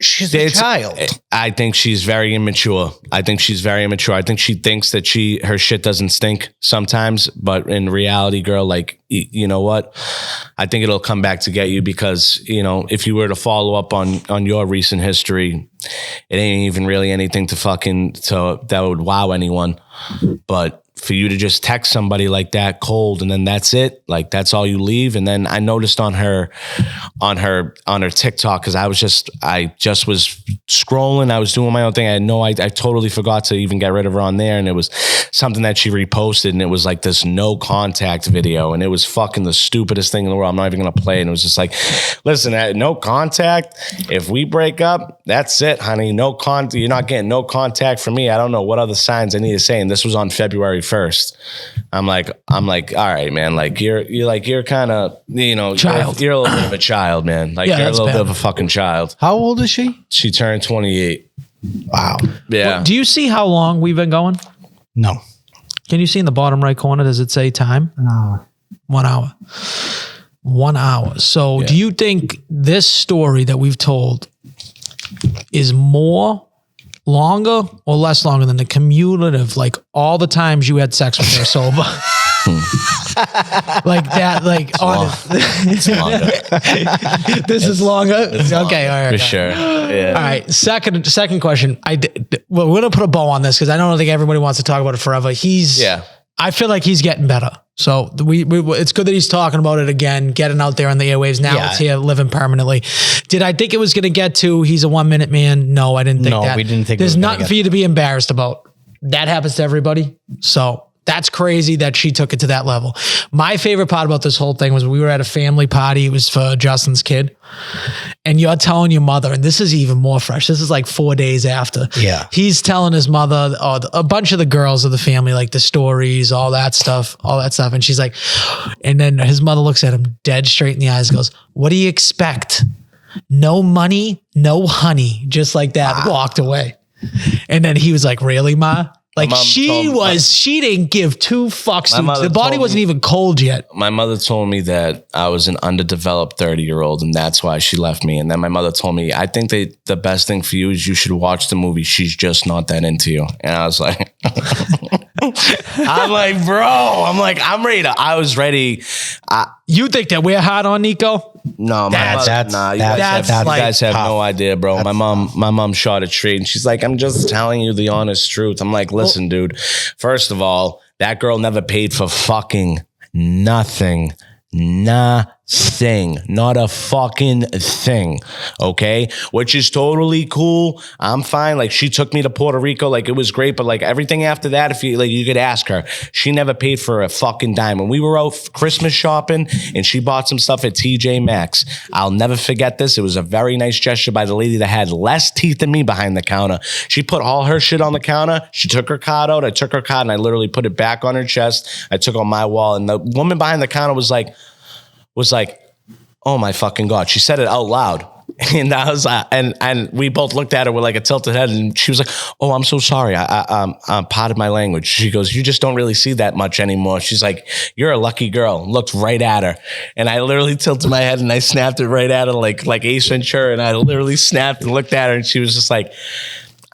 she's a child. I think she's very immature. I think she thinks that her shit doesn't stink sometimes, but in reality, girl, like, you know what? I think it'll come back to get you because, if you were to follow up on your recent history, it ain't even really anything that would wow anyone. But for you to just text somebody like that cold and then that's it, like that's all you leave. And then I noticed on her TikTok, because I just was scrolling, I was doing my own thing. I totally forgot to even get rid of her on there, and it was something that she reposted, and it was like this no contact video, and it was fucking the stupidest thing in the world. I'm not even gonna play it. And it was just like, listen, no contact. If we break up, that's it. it, honey. You're not getting no contact from me. I don't know what other signs I need to say. And this was on February 1st. I'm like, all right, man. Like you're kind of, Child. You're a little bit of a child, man. Like Yeah, you're a that's little bad. bit of a fucking child. How old is she? She turned 28. Wow. Yeah. Do you see how long we've been going? No. Can you see in the bottom right corner? Does it say time? An hour. 1 hour. 1 hour. So Yeah. do you think this story that we've told is more longer or less longer than the cumulative, like all the times you had sex with her sober? Like that, like honest. It's longer. This is longer. Okay, all right. For sure. Yeah. All right. Second question. Well, we're gonna put a bow on this because I don't think everybody wants to talk about it forever. I feel like he's getting better. So it's good that he's talking about it again, getting out there on the airwaves. Now it's here, living permanently. Did I think it was going to get to he's a 1 minute man? No, I didn't think that. No, we didn't think There's it was gonna nothing get for you to be embarrassed about. That happens to everybody. So that's crazy that she took it to that level. My favorite part about this whole thing was we were at a family party. It was for Justin's kid. And you're telling your mother, and this is even more fresh. This is like 4 days after. Yeah. He's telling his mother, a bunch of the girls of the family, like the stories, all that stuff. And she's like, and then his mother looks at him dead straight in the eyes, goes, "What do you expect? No money, no honey." Just like that, walked away. And then he was like, "Really, Ma?" Like she didn't give two fucks. The body wasn't even cold yet. My mother told me that I was an underdeveloped 30-year-old and that's why she left me. And then my mother told me, "I think the best thing for you is you should watch the movie She's Just Not That Into You." And I was like, I'm like, bro, I'm ready I was ready. You think that we're hot on Nico? No, you guys have no idea, bro. My mom shot it straight and she's like, "I'm just telling you the honest truth." I'm like, "Listen, dude, first of all, that girl never paid for fucking nothing. Nothing. Not a fucking thing. Okay? Which is totally cool. I'm fine. Like, she took me to Puerto Rico. Like, it was great. But like everything after that, if you like, you could ask her. She never paid for a fucking dime. When we were out Christmas shopping and she bought some stuff at TJ Maxx, I'll never forget this. It was a very nice gesture by the lady that had less teeth than me behind the counter. She put all her shit on the counter. She took her card out. I took her card and I literally put it back on her chest. I took on my wall. And the woman behind the counter was like, "Oh my fucking God." She said it out loud. And I was and we both looked at her with like a tilted head and she was like, "Oh, I'm so sorry. I'm pardon my language." She goes, "You just don't really see that much anymore." She's like, "You're a lucky girl." Looked right at her. And I literally tilted my head and I snapped it right at her like Ace Ventura. And I literally snapped and looked at her and she was just like,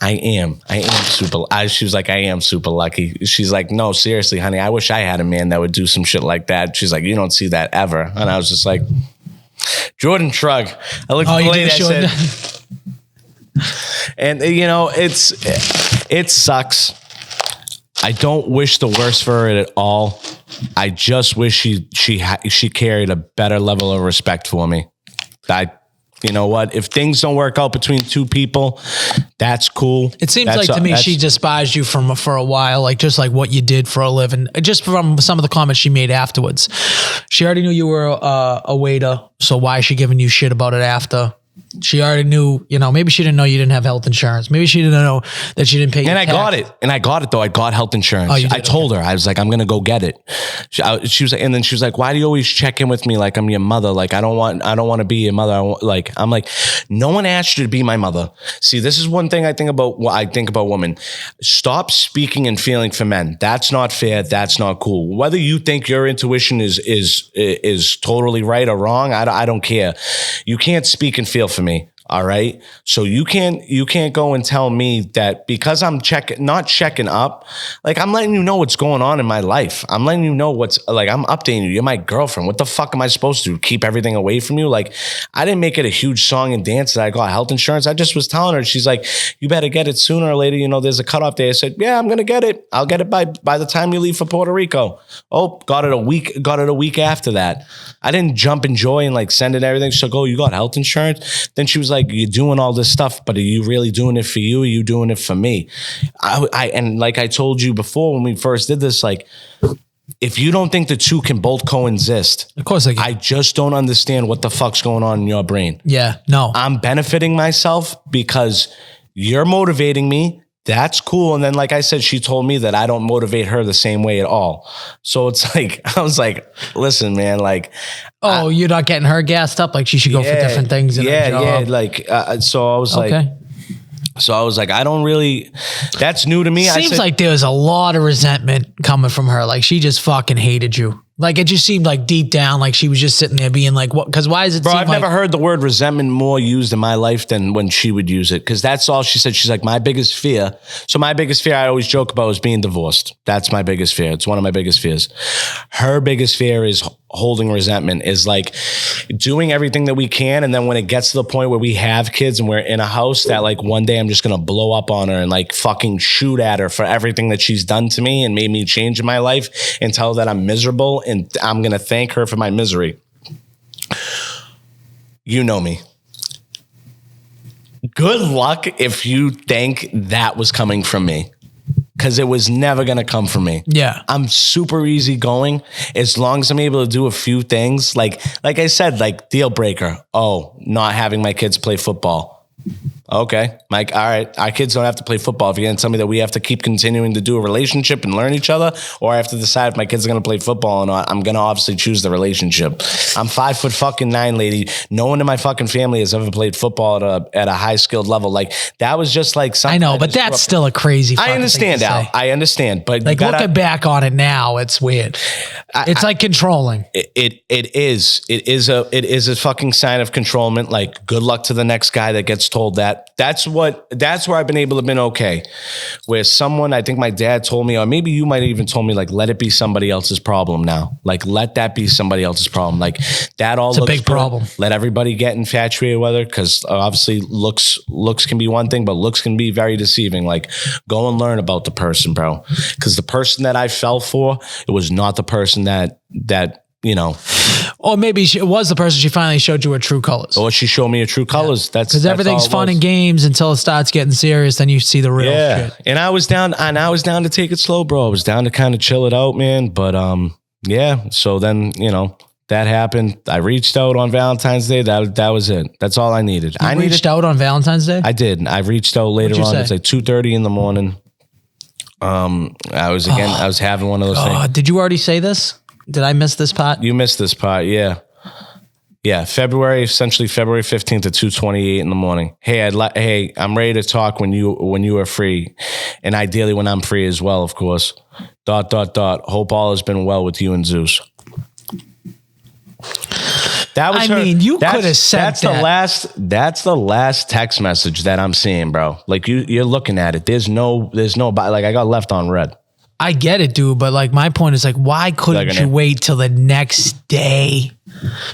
I am super. She was like, "I am super lucky." She's like, "No, seriously, honey, I wish I had a man that would do some shit like that." She's like, "You don't see that ever." And I was just like, Jordan shrug. I looked at the lady, I said, and it sucks. I don't wish the worst for her at all. I just wish she carried a better level of respect for me. You know what? If things don't work out between two people, that's cool. It seems like to me she despised you for a while, like just like what you did for a living. Just from some of the comments she made afterwards, she already knew you were a waiter. So why is she giving you shit about it after? She already knew, maybe she didn't know you didn't have health insurance. Maybe she didn't know that she didn't pay. And I got it though. I got health insurance. I told her, I was like, "I'm going to go get it." She was like, and then she was like, "Why do you always check in with me like I'm your mother? Like, I don't want to be your mother." I'm like, no one asked you to be my mother. See, this is one thing I think about women. Stop speaking and feeling for men. That's not fair. That's not cool. Whether you think your intuition is totally right or wrong, I don't care. You can't speak and feel for me. All right. So you can't go and tell me that because I'm not checking up, like I'm letting you know what's going on in my life. I'm letting you know I'm updating you. You're my girlfriend. What the fuck am I supposed to do? Keep everything away from you? Like, I didn't make it a huge song and dance that I got health insurance. I just was telling her, she's like, "You better get it sooner or later. There's a cutoff day." I said, "Yeah, I'm going to get it. I'll get it by the time you leave for Puerto Rico." Oh, got it a week after that. I didn't jump in joy and like send it everything. She's like, "Oh, you got health insurance?" Then she was like, "You're doing all this stuff, but are you really doing it for you? Or are you doing it for me?" And like I told you before when we first did this, like if you don't think the two can both coexist, Of course I can. I just don't understand what the fuck's going on in your brain. Yeah, no. I'm benefiting myself because you're motivating me. That's cool. And then, like I said, she told me that I don't motivate her the same way at all. So it's like, I was like, listen, man, like, You're not getting her gassed up? Like she should go for different things in her job. Like, so I was like, Okay. I don't really, that's new to me. Seems like there was a lot of resentment coming from her. Like she just fucking hated you. Like it just seemed like deep down, like she was just sitting there being like, what? Because why is it? Bro, I've never heard the word resentment more used in my life than when she would use it. Because that's all she said. She's like, my biggest fear. So my biggest fear I always joke about is being divorced. That's my biggest fear. It's one of my biggest fears. Her biggest fear is holding resentment, is like doing everything that we can. And then when it gets to the point where we have kids and we're in a house, that like one day I'm just going to blow up on her and like fucking shoot at her for everything that she's done to me and made me change in my life, and tell her that I'm miserable. And I'm going to thank her for my misery. You know me. Good luck if you think that was coming from me, because it was never going to come from me. Yeah. I'm super easygoing as long as I'm able to do a few things. Like I said, like deal breaker. Oh, not having my kids play football. Okay, Mike. All right. Our kids don't have to play football. If you're going to tell me that we have to keep continuing to do a relationship and learn each other, or I have to decide if my kids are going to play football or not, I'm going to obviously choose the relationship. I'm 5'9", lady. No one in my fucking family has ever played football at a high skilled level. Like that was just like something. I know, but that's still a crazy. I understand, Al. I understand, but like looking back on it now, it's weird. It's like controlling. It is a fucking sign of controlment. Like good luck to the next guy that gets told that. That's where I've been able to been okay. Where someone, I think my dad told me, or maybe you might have even told me, like, let it be somebody else's problem now. Like, let that be somebody else's problem. Like that all looks a big problem. Let everybody get infatuated with her, because obviously looks can be one thing, but looks can be very deceiving. Like go and learn about the person, bro. Because the person that I fell for, it was not the person that you know. Or maybe it was the person she finally showed you her true colors. Or she showed me her true colors. Yeah. That's because everything's fun and games until it starts getting serious. Then you see the real shit. And I was down to take it slow, bro. I was down to kind of chill it out, man. But yeah. So then, you know, that happened. I reached out on Valentine's Day. That was it. That's all I needed. I reached out on Valentine's Day? I did. I reached out later on. It's like 2:30 in the morning. I was having one of those things. Did you already say this? Did I miss this part? You missed this part, yeah. Yeah, essentially February 15th at 2:28 in the morning. Hey, I'm ready to talk when you are free. And ideally when I'm free as well, of course. ... Hope all has been well with you and Zeus. That was you could have said that. That's the last text message that I'm seeing, bro. Like you're looking at it. There's no, like I got left on red. I get it, dude, but like my point is like, why couldn't you wait till the next day?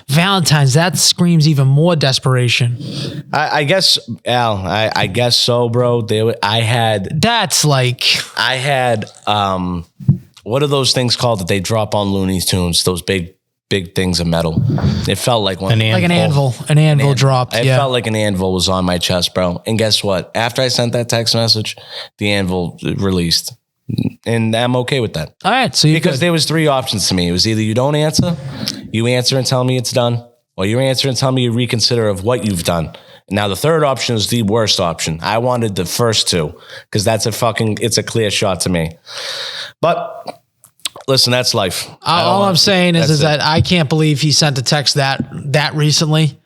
Valentine's, that screams even more desperation. I guess, Al, I guess so, bro. I had what are those things called that they drop on Looney Tunes? Those big things of metal. It felt like one. Like an anvil. An anvil dropped. It felt like an anvil was on my chest, bro. And guess what? After I sent that text message, the anvil released. And I'm okay with that. All right. So because there was 3 options to me. It was either you don't answer, you answer and tell me it's done, or you answer and tell me you reconsider of what you've done. Now the third option is the worst option. I wanted the first 2 because it's a clear shot to me. But listen, that's life. All I'm saying is that I can't believe he sent a text that recently.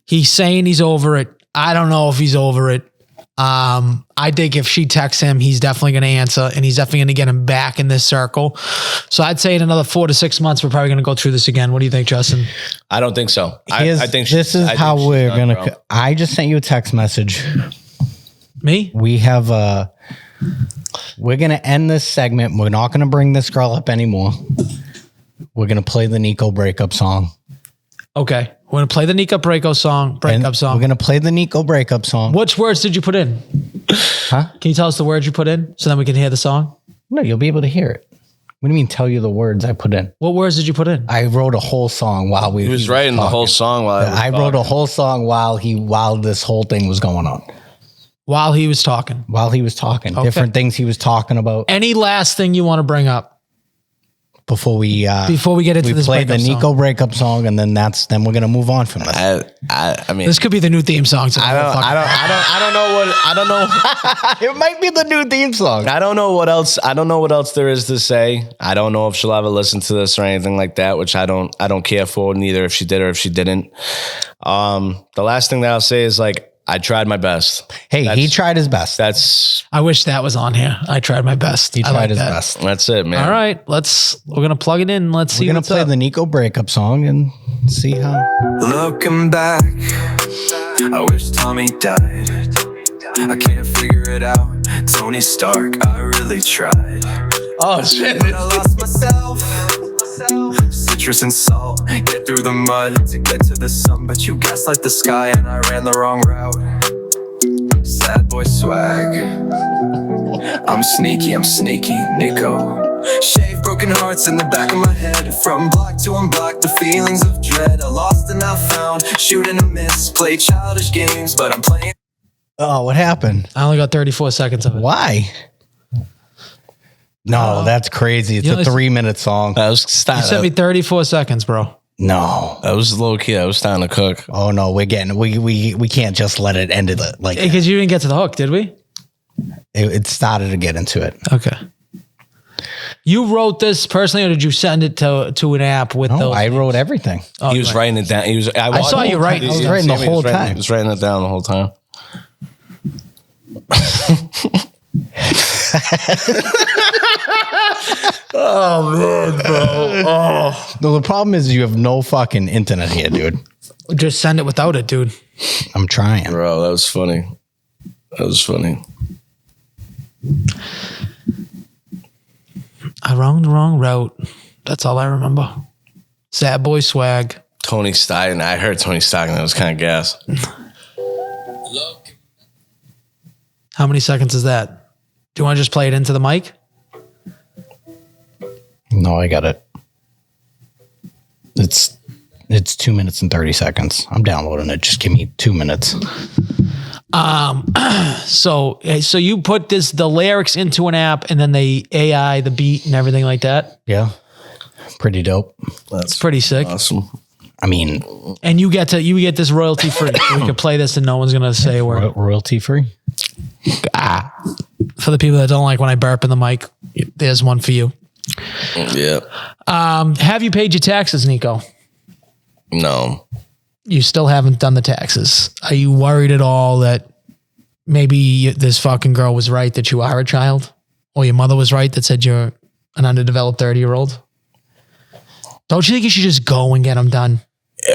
He's saying he's over it. I don't know if he's over it. I think if she texts him, he's definitely going to answer, and he's definitely going to get him back in this circle. So I'd say in another 4 to 6 months, we're probably going to go through this again. What do you think, Justin? I don't think so. I think we're going to. I just sent you a text message. Me? We're going to end this segment. We're not going to bring this girl up anymore. We're going to play the Nico breakup song. Okay. We're going to play the Nico breakup song. We're going to play the Nico breakup song. Which words did you put in? Huh? Can you tell us the words you put in so then we can hear the song? No, you'll be able to hear it. What do you mean tell you the words I put in? What words did you put in? I wrote a whole song while he was writing the whole song I wrote a whole song while this whole thing was going on. While he was talking. Okay. Different things he was talking about. Any last thing you want to bring up? before we get into this play the breakup Nico song. breakup song, and then we're gonna move on from this. I mean, This could be the new theme song. I don't know. It might be the new theme song. I don't know what else. I don't know what else there is to say. I don't know if she'll ever listen to this or anything like that, which I don't care for, neither if she did or if she didn't. The last thing that I'll say is like, I tried my best. Hey, he tried his best. I wish that was on here. I tried my best. He I tried like his that. best. That's it, man. All right, we're gonna plug it in. Let's see. We're gonna what's play up. the Nico breakup song and see how. Looking back, I wish Tommy died. I can't figure it out. Tony Stark, I really tried. Oh shit! But I lost myself. Citrus and salt, get through the mud to get to the sun. But you gaslight the sky and I ran the wrong route. Sad boy swag. I'm sneaky, Nico. Shave broken hearts in the back of my head. From black to unblock, the feelings of dread. I lost and I found, shoot and a miss. Play childish games, but I'm playing. Oh, what happened? I only got 34 seconds of it. Why? No, that's crazy. It's You a know, 3-minute song. That was You sent me 34 seconds, bro. No. That was low key. I was starting to cook. Oh no, we can't just let it end it like that. Because you didn't get to the hook, did we? It started to get into it. Okay. You wrote this personally, or did you send it to an app with No, those? I wrote everything. He was writing it down. I saw you writing. I was writing the whole time. He was writing it down the whole time. Oh man, bro. Oh. No, the problem is you have no fucking internet here, dude. Just send it without it, dude. I'm trying. Bro, that was funny. That was funny. I wrong the wrong route. That's all I remember. Sad boy swag. Tony Stark. I heard Tony Stark and that was kind of gas. How many seconds is that? Do you want to just play it into the mic? No, I got it. It's 2 minutes and 30 seconds. I'm downloading it. Just give me 2 minutes. So you put the lyrics into an app and then they AI the beat and everything like that. Yeah. Pretty dope. It's pretty sick. Awesome. I mean, And you get this royalty free. We can play this and no one's gonna say a word. royalty free. For the people that don't like when I burp in the mic, there's one for you. Yeah. Have you paid your taxes, Nico? No. You still haven't done the taxes. Are you worried at all that maybe this fucking girl was right that you are a child? Or your mother was right that said you're an underdeveloped 30-year-old? Don't you think you should just go and get them done?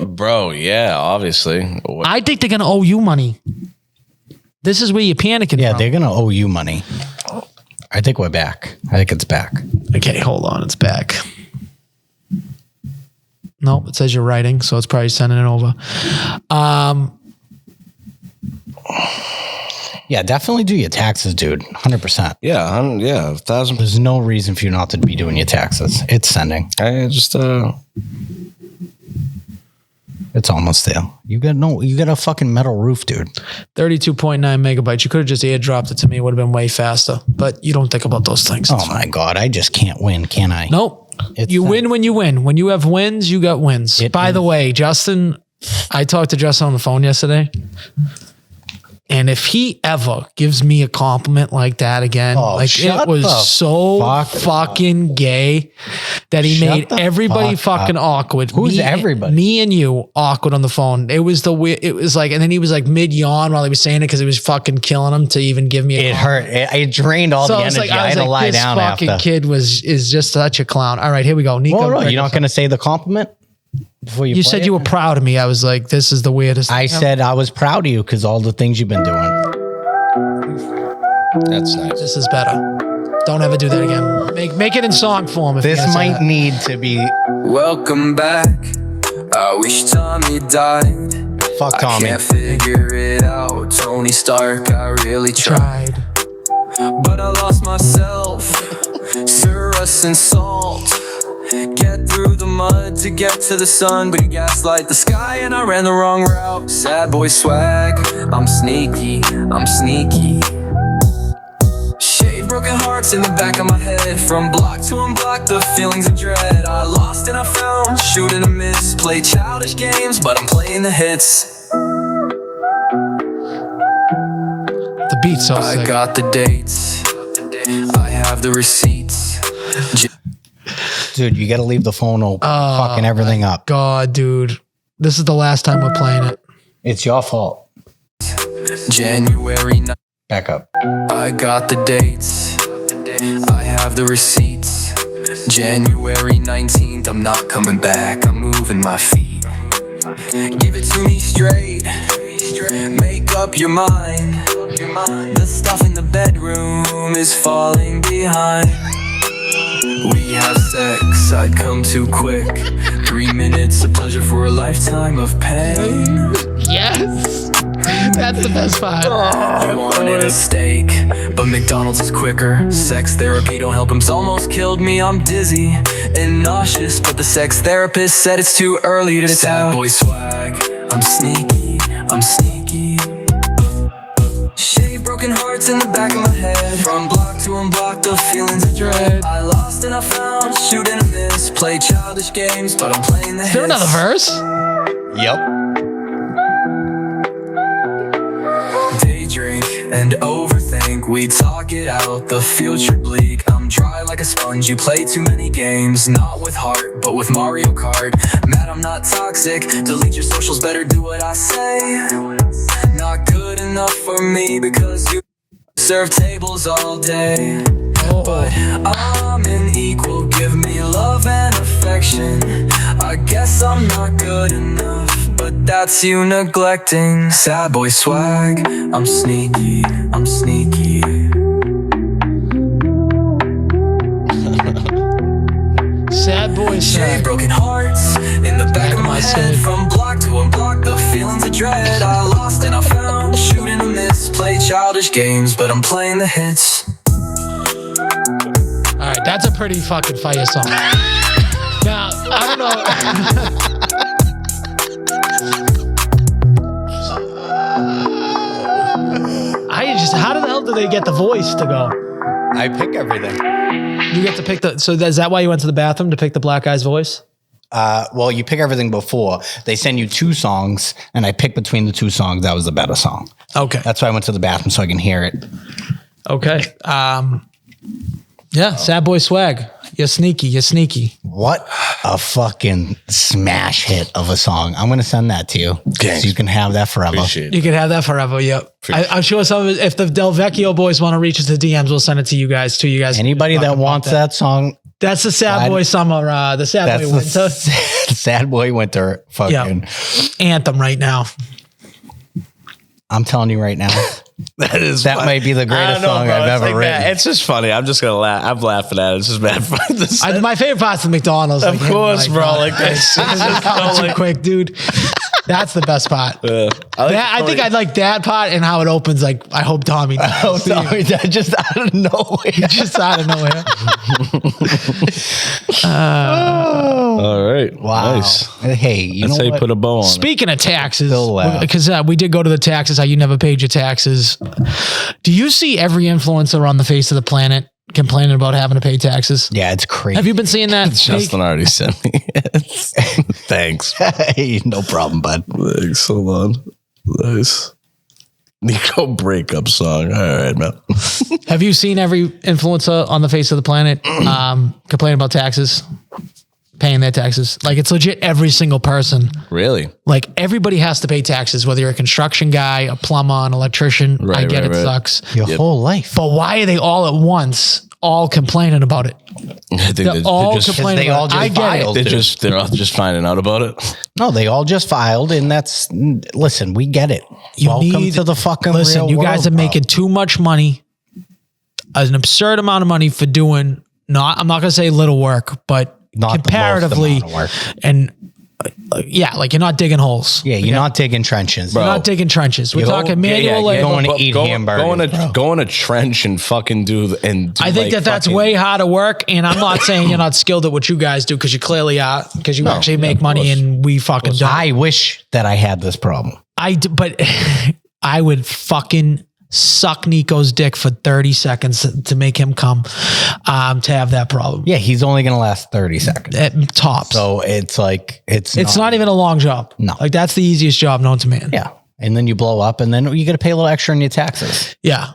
Bro, yeah, obviously. I think they're going to owe you money. This is where you're panicking Yeah, from. they're going to owe you money. I think we're back. I think it's back. Okay, hold on. It's back. Nope, it says you're writing, so it's probably sending it over. Yeah, definitely do your taxes, dude. 100%. Yeah, 1,000%. There's no reason for you not to be doing your taxes. It's sending. I just It's almost there. You got a fucking metal roof, dude. 32.9 megabytes. You could have just airdropped it to me. It would have been way faster. But you don't think about those things. Oh my God, I just can't win, can I? Nope. It's You win when you win. When you have wins, you got wins. By the way, Justin, I talked to Justin on the phone yesterday. And if he ever gives me a compliment like that again, like shut it was the so fuck fucking gay that he Shut made the everybody fuck fucking awkward. Who's everybody? Me and you awkward on the phone. It was it was like, and then he was like mid yawn while he was saying it because it was fucking killing him to even give me a It compliment. hurt. It drained all the I was energy. like, I had to lie this down fucking after. kid is just such a clown. All right, here we go. Nico, Well, no, you're not going to say the compliment before you play said it? you were proud of me. I was like, this is the weirdest. I said I was proud of you because all the things you've been doing. that's nice. This is better. Don't ever do that again. Make it in song form. If you're This gonna say might that. need to be. Welcome back. I wish Tommy died. Fuck I Tommy. can't figure it out. Tony Stark, I really tried. But I lost myself. Cirrus and salt. Get through the mud to get to the sun, but you gaslight the sky and I ran the wrong route. Sad boy swag. I'm sneaky. Shave broken hearts in the back of my head. From block to unblock, the feelings of dread. I lost and I found, shoot and I miss. Play childish games, but I'm playing the hits. The beat's so I sick. got the dates, I have the receipts. Dude, you got to leave the phone open, fucking everything up. God, dude. This is the last time we're playing it. It's your fault. January 9th. Back up. I got the dates, I have the receipts. January 19th, I'm not coming back, I'm moving my feet. Give it to me straight, make up your mind. The stuff in the bedroom is falling behind. We have sex, I'd come too quick. 3 minutes of pleasure for a lifetime of pain. Yes. That's the best part. I wanted a steak, but McDonald's is quicker. Sex therapy don't help him, it's almost killed me. I'm dizzy and nauseous, but the sex therapist said it's too early to tell. Sad boy swag, I'm sneaky, I'm sneaky. Shave broken hearts in the back of my head. From block to unblock, the feelings of dread. I lost and I found, shoot and I miss. Play childish games, but I'm playing the hits. Is there another verse? Yep. Day drink and overthink, we talk it out, the future bleak. I'm dry like a sponge, you play too many games. Not with heart, but with Mario Kart. Mad I'm not toxic, delete your socials, better do what I say. Not good enough for me because you serve tables all day. But I'm an equal, give me love and affection. I guess I'm not good enough, but that's you neglecting. Sad boy swag, I'm sneaky, I'm sneaky. Sad boy Shave sad. broken hearts in the back of my head. From block to unblock, the feelings of dread. I lost and I found, shoot and I miss. Play childish games, but I'm playing the hits. All right, that's a pretty fucking fire song. Now, I don't know. How the hell do they get the voice to go? I pick everything. You get to pick so is that why you went to the bathroom to pick the black guy's voice? Well, you pick everything before. They send you 2 songs, and I pick between the 2 songs. That was the better song. Okay. That's why I went to the bathroom so I can hear it. Okay. Yeah, sad boy swag. You're sneaky. You're sneaky. What a fucking smash hit of a song. I'm going to send that to you. Thanks. So you can have that forever. Appreciate You it. can have that forever. Yep. I'm sure some of it, if the Del Vecchio boys want to reach us to DMs, we'll send it to you guys too. You guys. Anybody that wants that song, That's the sad boy summer. The sad that's boy the winter sad boy winter fucking. anthem right now. I'm telling you right now, that might be the greatest song I've ever written. It's just funny. I'm just gonna laugh. I'm laughing at it. It's just bad fun. My favorite part's the McDonald's. Of course, bro. God. Like this. Too quick, dude. That's the best part. I think I'd like that part and how it opens. Like, I hope Tommy. Oh, sorry, that just out of nowhere. Just out of nowhere. All right. Wow. Nice. Hey, you That's know how you what? put a bow on it. Speaking of taxes, Still laugh. because we did go to the taxes, how you never paid your taxes. Do you see every influencer on the face of the planet complaining about having to pay taxes? Yeah, it's crazy. Have you been seeing that? Justin already sent me it. Thanks. Hey, no problem, bud. Thanks. Hold on. Nice. Nico breakup song. All right, man. Have you seen every influencer on the face of the planet complaining about taxes? Paying their taxes? Like, it's legit every single person. Really? Like, everybody has to pay taxes, whether you're a construction guy, a plumber, an electrician. Right, I get right, it right. sucks. Your whole life. But why are they all at once all complaining about it? I think They're all complaining they about all it. just I get filed. it. they're all just finding out about it. No, they all just filed, and that's, listen, we get it. Welcome to the fucking listen, real you guys world, are bro. making too much money, an absurd amount of money for doing I'm not going to say little work, but Not the most comparatively, amount of work. and like you're not digging holes. Yeah, you're not digging trenches. You're not digging trenches. We're talking manual labor. going to eat hamburgers, Go in a trench and fucking do I think that's way harder work, and I'm not saying you're not skilled at what you guys do, because you clearly are, because you actually make money and we fucking don't. I wish that I had this problem. But I would fucking suck Nico's dick for 30 seconds to make him come to have that problem. Yeah, he's only going to last 30 seconds. At tops. So it's like, it's not even a long job. No. Like that's the easiest job known to man. Yeah. And then you blow up and then you got to pay a little extra in your taxes. Yeah.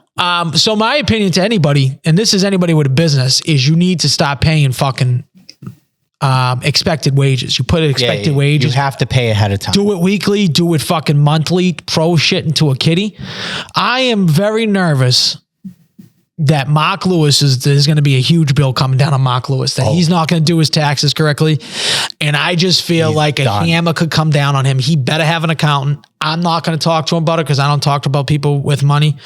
So my opinion to anybody, and this is anybody with a business, is you need to stop paying fucking expected wages. You put expected wages. You have to pay ahead of time. Do it weekly, do it fucking monthly, throw shit into a kitty. I am very nervous that Mark Lewis there's going to be a huge bill coming down on Mark Lewis, that he's not going to do his taxes correctly. And I just feel like a hammer could come down on him. He better have an accountant. I'm not going to talk to him about it because I don't talk about people with money.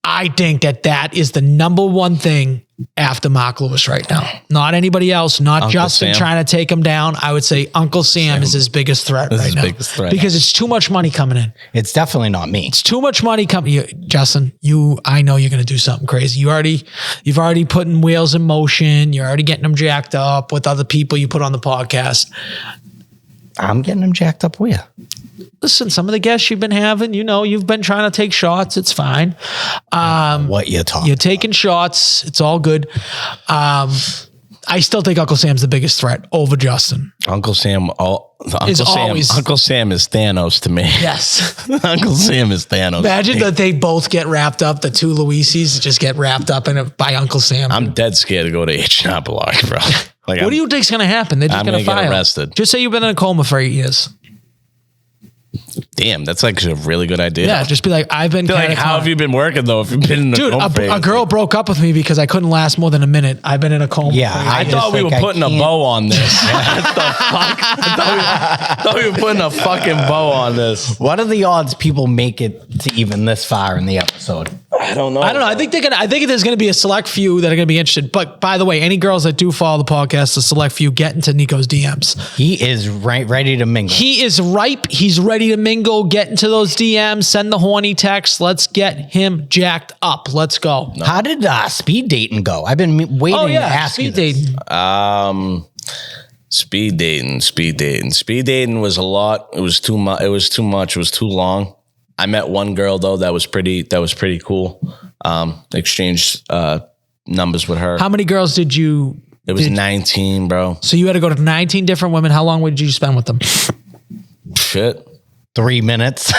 I think that is the number one thing after Mark Lewis right now. Not anybody else, not Uncle Justin Sam. trying to take him down. I would say Uncle Sam is his biggest threat right now. Biggest threat. Because it's too much money coming in. It's definitely not me. It's too much money coming. Justin, I know you're going to do something crazy. You've already put in wheels in motion. You're already getting them jacked up with other people you put on the podcast. I'm getting them jacked up where? Listen, some of the guests you've been having, you've been trying to take shots. It's fine. What you're talking You're taking shots. It's all good. I still think Uncle Sam's the biggest threat over Justin. Uncle Sam is Thanos to me. Yes. Uncle Sam is Thanos. Imagine that they both get wrapped up. The two Luisis just get wrapped up in it by Uncle Sam. I'm dead scared to go to H&R Block, bro. Like, what do you think's going to happen? They're just I'm going to gonna file. get arrested. Just say you've been in a coma for 8 years. Damn, that's like a really good idea. Yeah, just be like, I've been. Like, how have you been working though? If you've been in a Dude, coma a girl broke up with me because I couldn't last more than a minute. I've been in a coma. Yeah, I thought we were putting a bow on this. What the fuck? I thought we were putting a fucking bow on this. What are the odds people make it to even this far in the episode? I don't know. I think I think there's going to be a select few that are going to be interested. But by the way, any girls that do follow the podcast, a select few, get into Nico's DMs. He is ready to mingle. He is ripe. He's ready to mingle. Get into those DMs. Send the horny text. Let's get him jacked up. Let's go. How did speed dating go? I've been waiting to ask speed you this. dating. Speed dating. Speed dating was a lot. It was too much. It was too much. It was too long. I met one girl though that was pretty cool. Exchanged numbers with her. How many girls did you? It was 19, bro. So you had to go to 19 different women. How long would you spend with them? Shit. 3 minutes.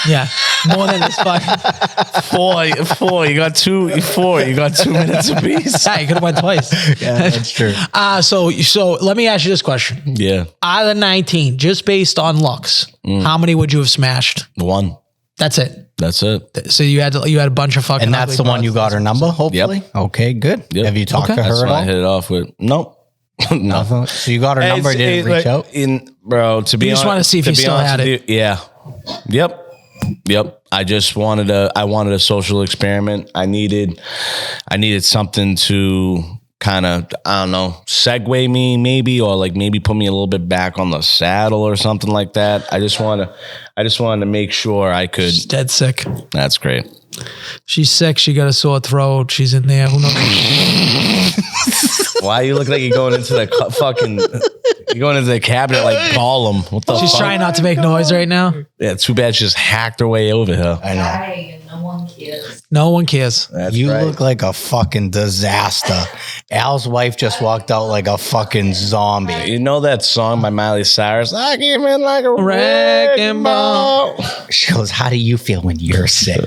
Yeah, more than this fucking. Four. You got two. Four. You got 2 minutes apiece. Yeah, you could have went twice. Yeah, that's true. So let me ask you this question. Yeah. Out of the 19, just based on looks, how many would you have smashed? One. That's it. That's it. So you had a bunch of fucking. And that's the ugly one you got her number, hopefully? Yep. Okay, good. Yep. Have you talked to That's her at what I all? hit it off with. Nope. No. Nothing. So you got her number, didn't reach out? Bro, to be You just honest, want to see if you still had it. Yeah. Yep. I just wanted a social experiment. I needed something to kind of, I don't know, segue me maybe, or like maybe put me a little bit back on the saddle or something like that. I just wanted to make sure I could. She's dead sick. That's great. She's sick. She got a sore throat. She's in there. Who knows? Why you look like you're going into the you're going into the cabinet like Gollum? What the She's fuck? trying not to make noise right now. Yeah, too bad she just hacked her way over here. I know. Hey, no one cares. No one cares. That's You right. look like a fucking disaster. Al's wife just walked out like a fucking zombie. You know that song by Miley Cyrus? I came in like a Wrecking ball. She goes, how do you feel when you're sick?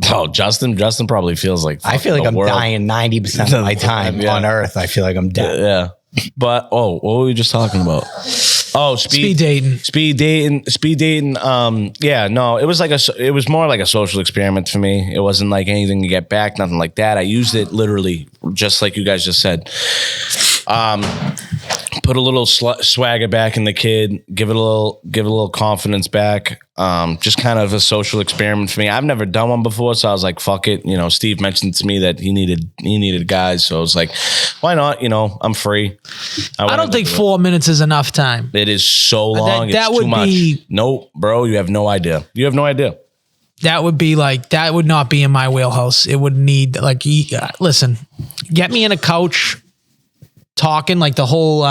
Oh, Justin probably feels like I feel like the I'm world. dying 90% of my time Yeah. on Earth. I feel like I'm dead. Yeah. But what were we just talking about? Oh, Speed dating. Speed dating. Yeah, no, it was more like a social experiment for me. It wasn't like anything to get back, nothing like that. I used it literally just like you guys just said. Put a little swagger back in the kid, give it a little confidence back. Just kind of a social experiment for me. I've never done one before, so I was like, fuck it. You know, Steve mentioned to me that he needed guys, so I was like, why not? You know, I'm free. I don't think 4 minutes is enough time. It is so long. that It's would too much. be- No, bro, you have no idea. That would be like, that would not be in my wheelhouse. It would need like, listen, get me in a couch talking like the whole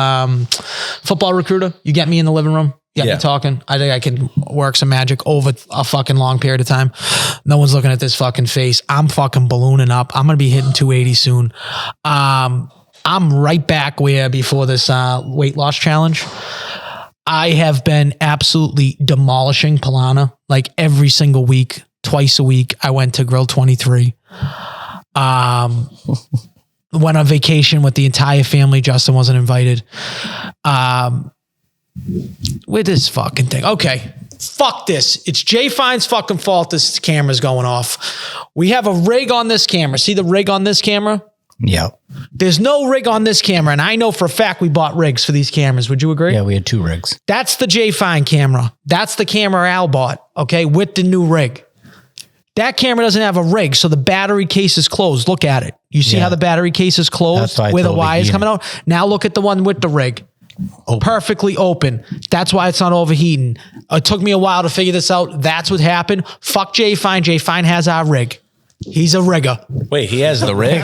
football recruiter. You get me in the living room. Get Yeah. me talking. I think I can work some magic over a fucking long period of time. No one's looking at this fucking face. I'm fucking ballooning up. I'm gonna be hitting 280 soon. I'm right back where before this weight loss challenge. I have been absolutely demolishing Pilana like every single week, twice a week. I went to Grill 23. Went on vacation with the entire family. Justin wasn't invited. With this fucking thing. Okay. Fuck this. It's Jay Fine's fucking fault this camera's going off. We have a rig on this camera. See the rig on this camera? Yep. There's no rig on this camera, and I know for a fact we bought rigs for these cameras. Would you agree? Yeah, we had 2 rigs. That's the Jay Fine camera. That's the camera Al bought, okay, with the new rig. That camera doesn't have a rig, so the battery case is closed. Look at it. You see how the battery case is closed That's why it's where the wire is overheating. coming out? Now look at the one with the rig. Perfectly open. That's why it's not overheating. It took me a while to figure this out. That's what happened. Fuck Jay Fine. Jay Fine has our rig. He's a rigger. Wait, he has the rig.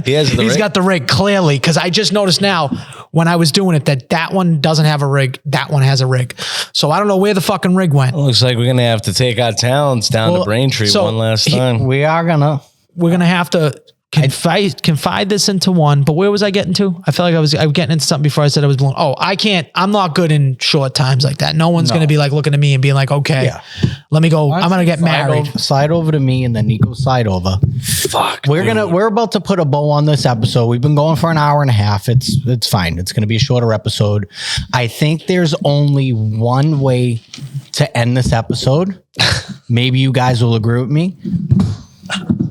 He has the He's rig. got the rig clearly because I just noticed now when I was doing it that one doesn't have a rig. That one has a rig. So I don't know where the fucking rig went. Looks like we're gonna have to take our talents down to Braintree so one last time. We are gonna. We're going to have to confide this into one. But where was I getting to? I feel like I was getting into something before I said I was blown. Oh, I'm not good in short times like that. No one's going to be like looking at me and being like, okay, let me go. I'm going to get married. Slide over to me and then Nico slide over. Fuck. We're about to put a bow on this episode. We've been going for an hour and a half. It's fine. It's going to be a shorter episode. I think there's only one way to end this episode. Maybe you guys will agree with me.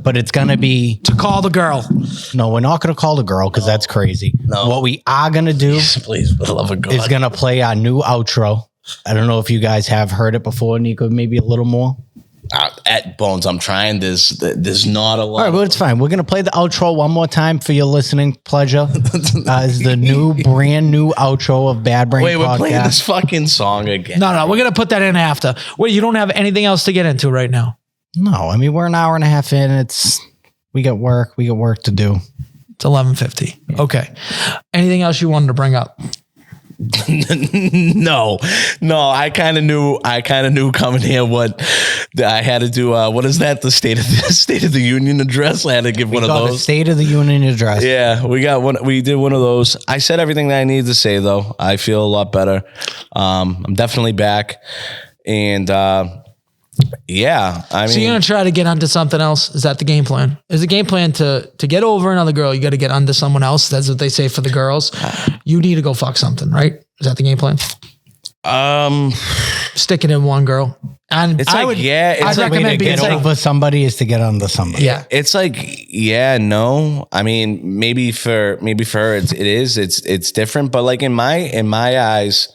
But it's going to be... To call the girl. No, we're not going to call the girl because that's crazy. No. What we are going to do Please, for the love of God. is going to play our new outro. I don't know if you guys have heard it before, Nico, maybe a little more. At Bones, I'm trying this. There's not a lot. All right, well, it's fine. We're going to play the outro one more time for your listening pleasure. Is the brand new outro of Bad Brain Wait, we're Podcast. playing this fucking song again. No, we're going to put that in after. Wait, you don't have anything else to get into right now? No, I mean, we're an hour and a half in. We got work to do. It's 11:50. Okay. Anything else you wanted to bring up? No. I kind of knew coming here what I had to do. What is that? The State of the Union address. I had to give one of The those. State of the Union address. Yeah, we got one. We did one of those. I said everything that I needed to say, though. I feel a lot better. I'm definitely back, and yeah. I mean, So you're gonna try to get onto something else? Is that the game plan? Is the game plan to get over another girl? You got to get onto someone else. That's what they say for the girls. You need to go fuck something, right? Is that the game plan? Stick it in one girl, and it's I like would. yeah. It's I'd like recommend being Get over somebody is to get under somebody. Yeah. It's like, yeah, no. I mean, maybe for her, it's different. But like in my eyes,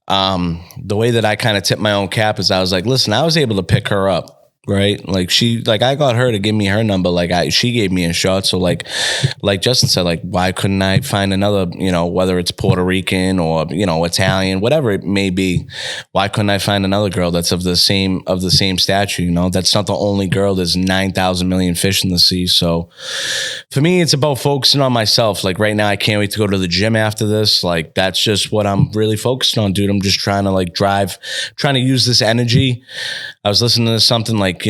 the way that I kind of tipped my own cap is I was like, listen, I was able to pick her up. Right. Like I got her to give me her number. She gave me a shot. So like Justin said, like, why couldn't I find another, whether it's Puerto Rican or, Italian, whatever it may be. Why couldn't I find another girl that's of the same stature? That's not the only girl. There's 9,000 million fish in the sea. So for me, it's about focusing on myself. Like right now, I can't wait to go to the gym after this. Like that's just what I'm really focused on, dude. I'm just trying to trying to use this energy. I was listening to something like,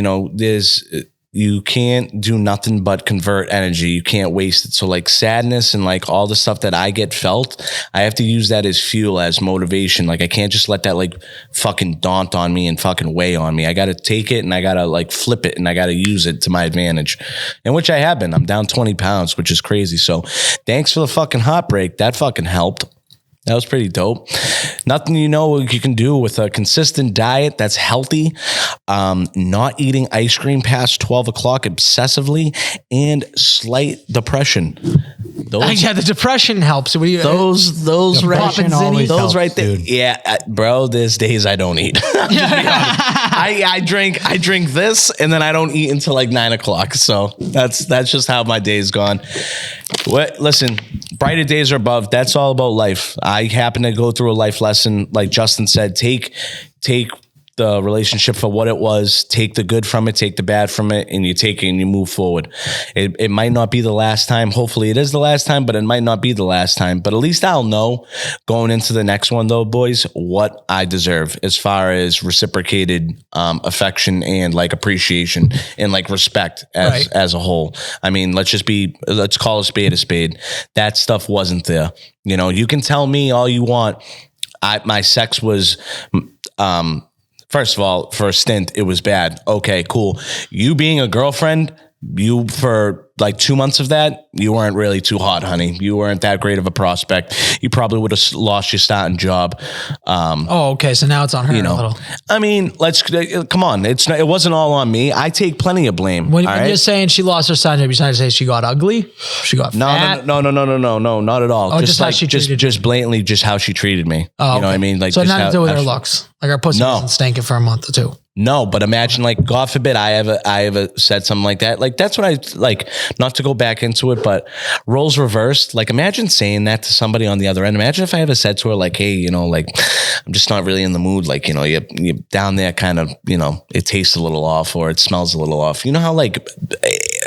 you can't do nothing but convert energy. You can't waste it. So like sadness and like all the stuff that I get felt, I have to use that as fuel, as motivation. Like I can't just let that like fucking daunt on me and fucking weigh on me. I got to take it and I got to like flip it and I got to use it to my advantage. And which I have been. I'm down 20 pounds, which is crazy. So thanks for the fucking heartbreak. That fucking helped. That was pretty dope. Nothing you can do with a consistent diet that's healthy, not eating ice cream past 12 o'clock obsessively, and slight depression. The depression helps. Those Depression always those helps, right there. dude. Yeah, bro. There's days I don't eat. I drink this, and then I don't eat until like 9 o'clock. So that's just how my day's gone. Listen, brighter days are above. That's all about life. I happen to go through a life lesson, like Justin said. Take the relationship for what it was, take the good from it, take the bad from it, and you take it and you move forward. It might not be the last time. Hopefully it is the last time, but it might not be the last time. But at least I'll know going into the next one though, boys, what I deserve as far as reciprocated affection and like appreciation and like respect as a whole. I mean, let's call a spade a spade. That stuff wasn't there. You know, you can tell me all you want. My sex was, first of all, for a stint, it was bad. Okay, cool. You being a girlfriend, you for like 2 months of that, you weren't really too hot, honey. You weren't that great of a prospect. You probably would have lost your starting job. Okay. So now it's on her. You know, a little. I mean, come on. It wasn't all on me. I take plenty of blame. When you're saying she lost her starting job, you're trying to say she got ugly, she got fat. No, not at all. Oh, just how she treated you. Just blatantly, just how she treated me. Oh, you know what I mean? Like, so just nothing to do with her looks. Like her pussy wasn't stinking for a month or two. No, but imagine, like, God forbid I ever said something like that. Like, that's what I like, not to go back into it, but roles reversed. Like, imagine saying that to somebody on the other end. Imagine if I ever said to her, like, hey, you know, like, I'm just not really in the mood. Like, you know, you're down there kind of, you know, it tastes a little off or it smells a little off. You know how, like,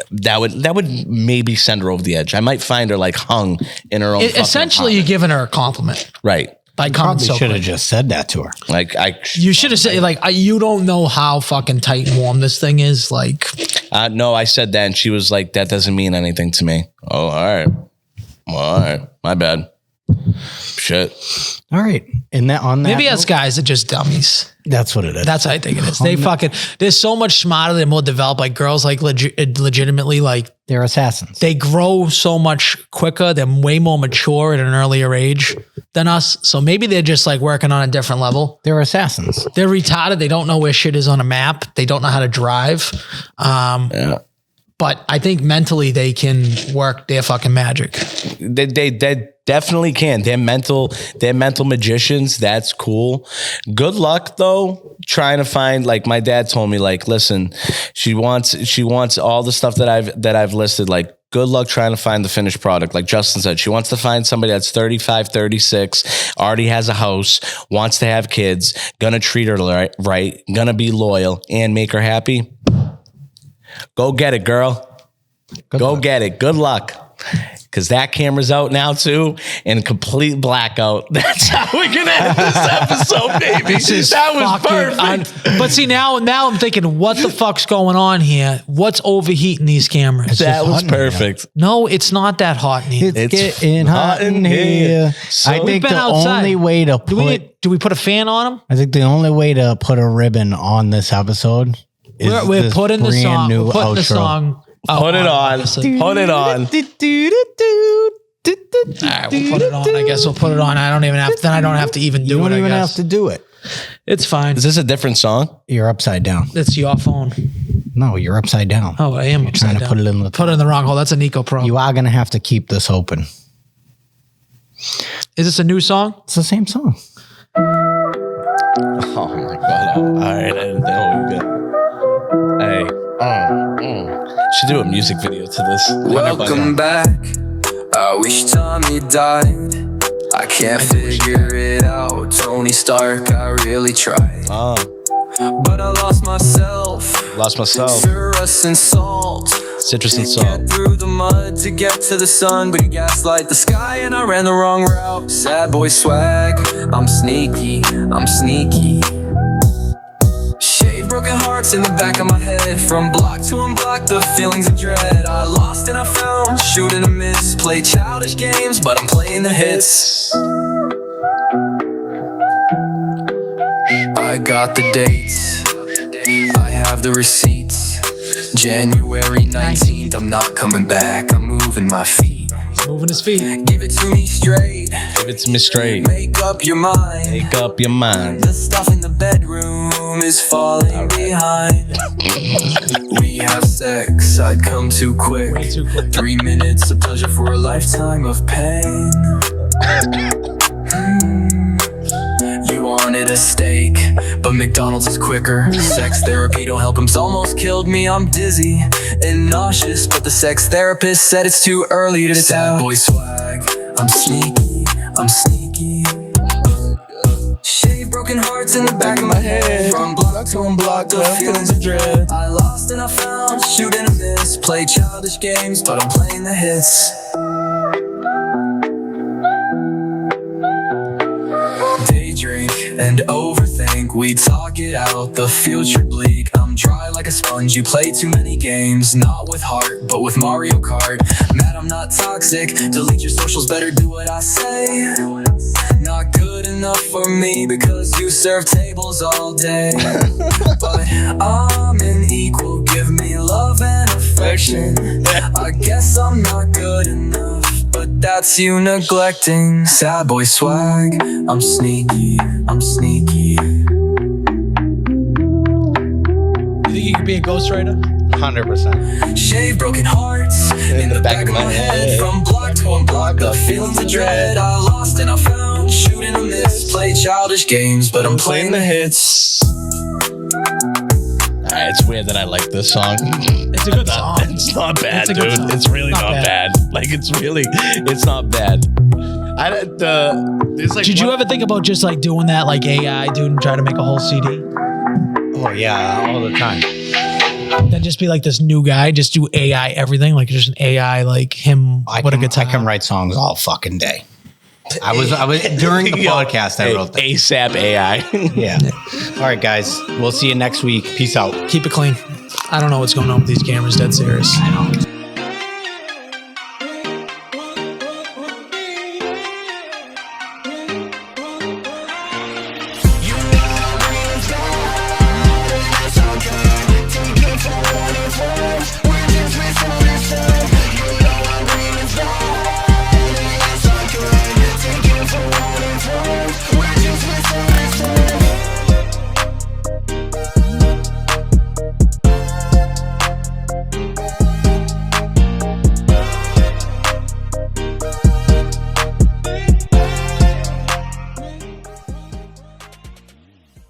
that would maybe send her over the edge. I might find her, like, hung in her own essentially, you're giving her a compliment. Right. By Probably should have just said that to her. Like you should have said, like, you don't know how fucking tight and warm this thing is. Like, no, I said that, and she was like, "That doesn't mean anything to me." Oh, all right, my bad. Shit. All right, and that on that. Maybe us guys are just dummies. That's what it is. That's how I think it is. They fucking, they're so much smarter. They're more developed. Like girls, like legitimately, like they're assassins. They grow so much quicker. They're way more mature at an earlier age than us. So maybe they're just like working on a different level. They're assassins. They're retarded. They don't know where shit is on a map. They don't know how to drive. Yeah. But I think mentally they can work their fucking magic. They definitely can. They're mental magicians. That's cool. Good luck though, trying to find, like my dad told me, like, listen, she wants all the stuff that I've listed. Like, good luck trying to find the finished product. Like Justin said, she wants to find somebody that's 35, 36, already has a house, wants to have kids, gonna treat her right, gonna be loyal and make her happy. Go get it, girl. Go get it. Good luck. Because that camera's out now too, and complete blackout. That's how we're gonna end this episode, baby. That was perfect. But see, now I'm thinking, what the fuck's going on here? What's overheating these cameras? That was perfect. No, it's not that hot in here. It's getting hot in here. So I think the only way to do we put a fan on them? I think the only way to put a ribbon on this episode is we're putting the song. new We're putting outro. the song. Put it on. Put it on. All right, we'll put it on. I guess we'll put it on. I don't have to even do it. You don't even I have guess. to do it. It's fine. Is this a different song? You're upside down. It's your phone. No, you're upside down. Oh, I am upside trying to down. put it in the Put it in the wrong hole. That's a Nico Pro. You are going to have to keep this open. Is this a new song? It's the same song. Oh my god! All right, I didn't know we good. Hey, should do a music video to this. Welcome back. I wish Tommy died. I can't figure it out. Tony Stark, I really tried. But I lost myself. Citrus and salt. Citrus and Get salt. through the mud to get to the sun, but you gaslight the sky and I ran the wrong route. Sad boy swag, I'm sneaky. Shave broken hearts in the back of my head. From block to unblock, the feelings of dread. I lost and I found, shoot and a miss. Play childish games, but I'm playing the hits. I got the dates, I have the receipts. January 19th, I'm not coming back. I'm moving my feet. He's moving his feet. Give it to me straight. Give it to me straight. Make up your mind. Make up your mind. The stuff in the bedroom is falling behind. We have sex, I'd come too quick. Way too quick. 3 minutes of pleasure for a lifetime of pain. You wanted a steak, but McDonald's is quicker. Sex therapy don't help him, it's almost killed me. I'm dizzy and nauseous, but the sex therapist said it's too early to tell. Sad boy swag, I'm sneaky. Shave broken broken hearts in the back of my head. From block to unblock, the feelings of dread. I lost and I found, shoot and a miss. Play childish games, but I'm playing the hits. Daydream and overthink, we talk it out, the future bleak. I'm dry like a sponge, you play too many games. Not with heart, but with Mario Kart. Mad I'm not toxic, delete your socials, better do what I say. Not good enough for me because you serve tables all day. But I'm an equal, give me love and affection. I guess I'm not good enough, but that's you neglecting. Sad boy swag, I'm sneaky, I'm sneaky. You think you could be a ghostwriter? 100%. Shave broken hearts in the back of my head. From block to unblock, the feelings of dread. I lost and I found, shoot and a miss. Play childish games, but I'm playing the hits. It's weird that I like this song. It's a good song. It's not bad, It's a good dude. song. It's really Not not bad. Like it's not bad. Did you ever think about just like doing that, like AI, dude, and try to make a whole CD? Oh, yeah, all the time. Then just be like this new guy, just do AI everything, like just an AI, like him. I What a can, guitar. I can write songs all fucking day. I was during the podcast. I wrote that. ASAP AI. Yeah. All right, guys. We'll see you next week. Peace out. Keep it clean. I don't know what's going on with these cameras. Dead serious. I know.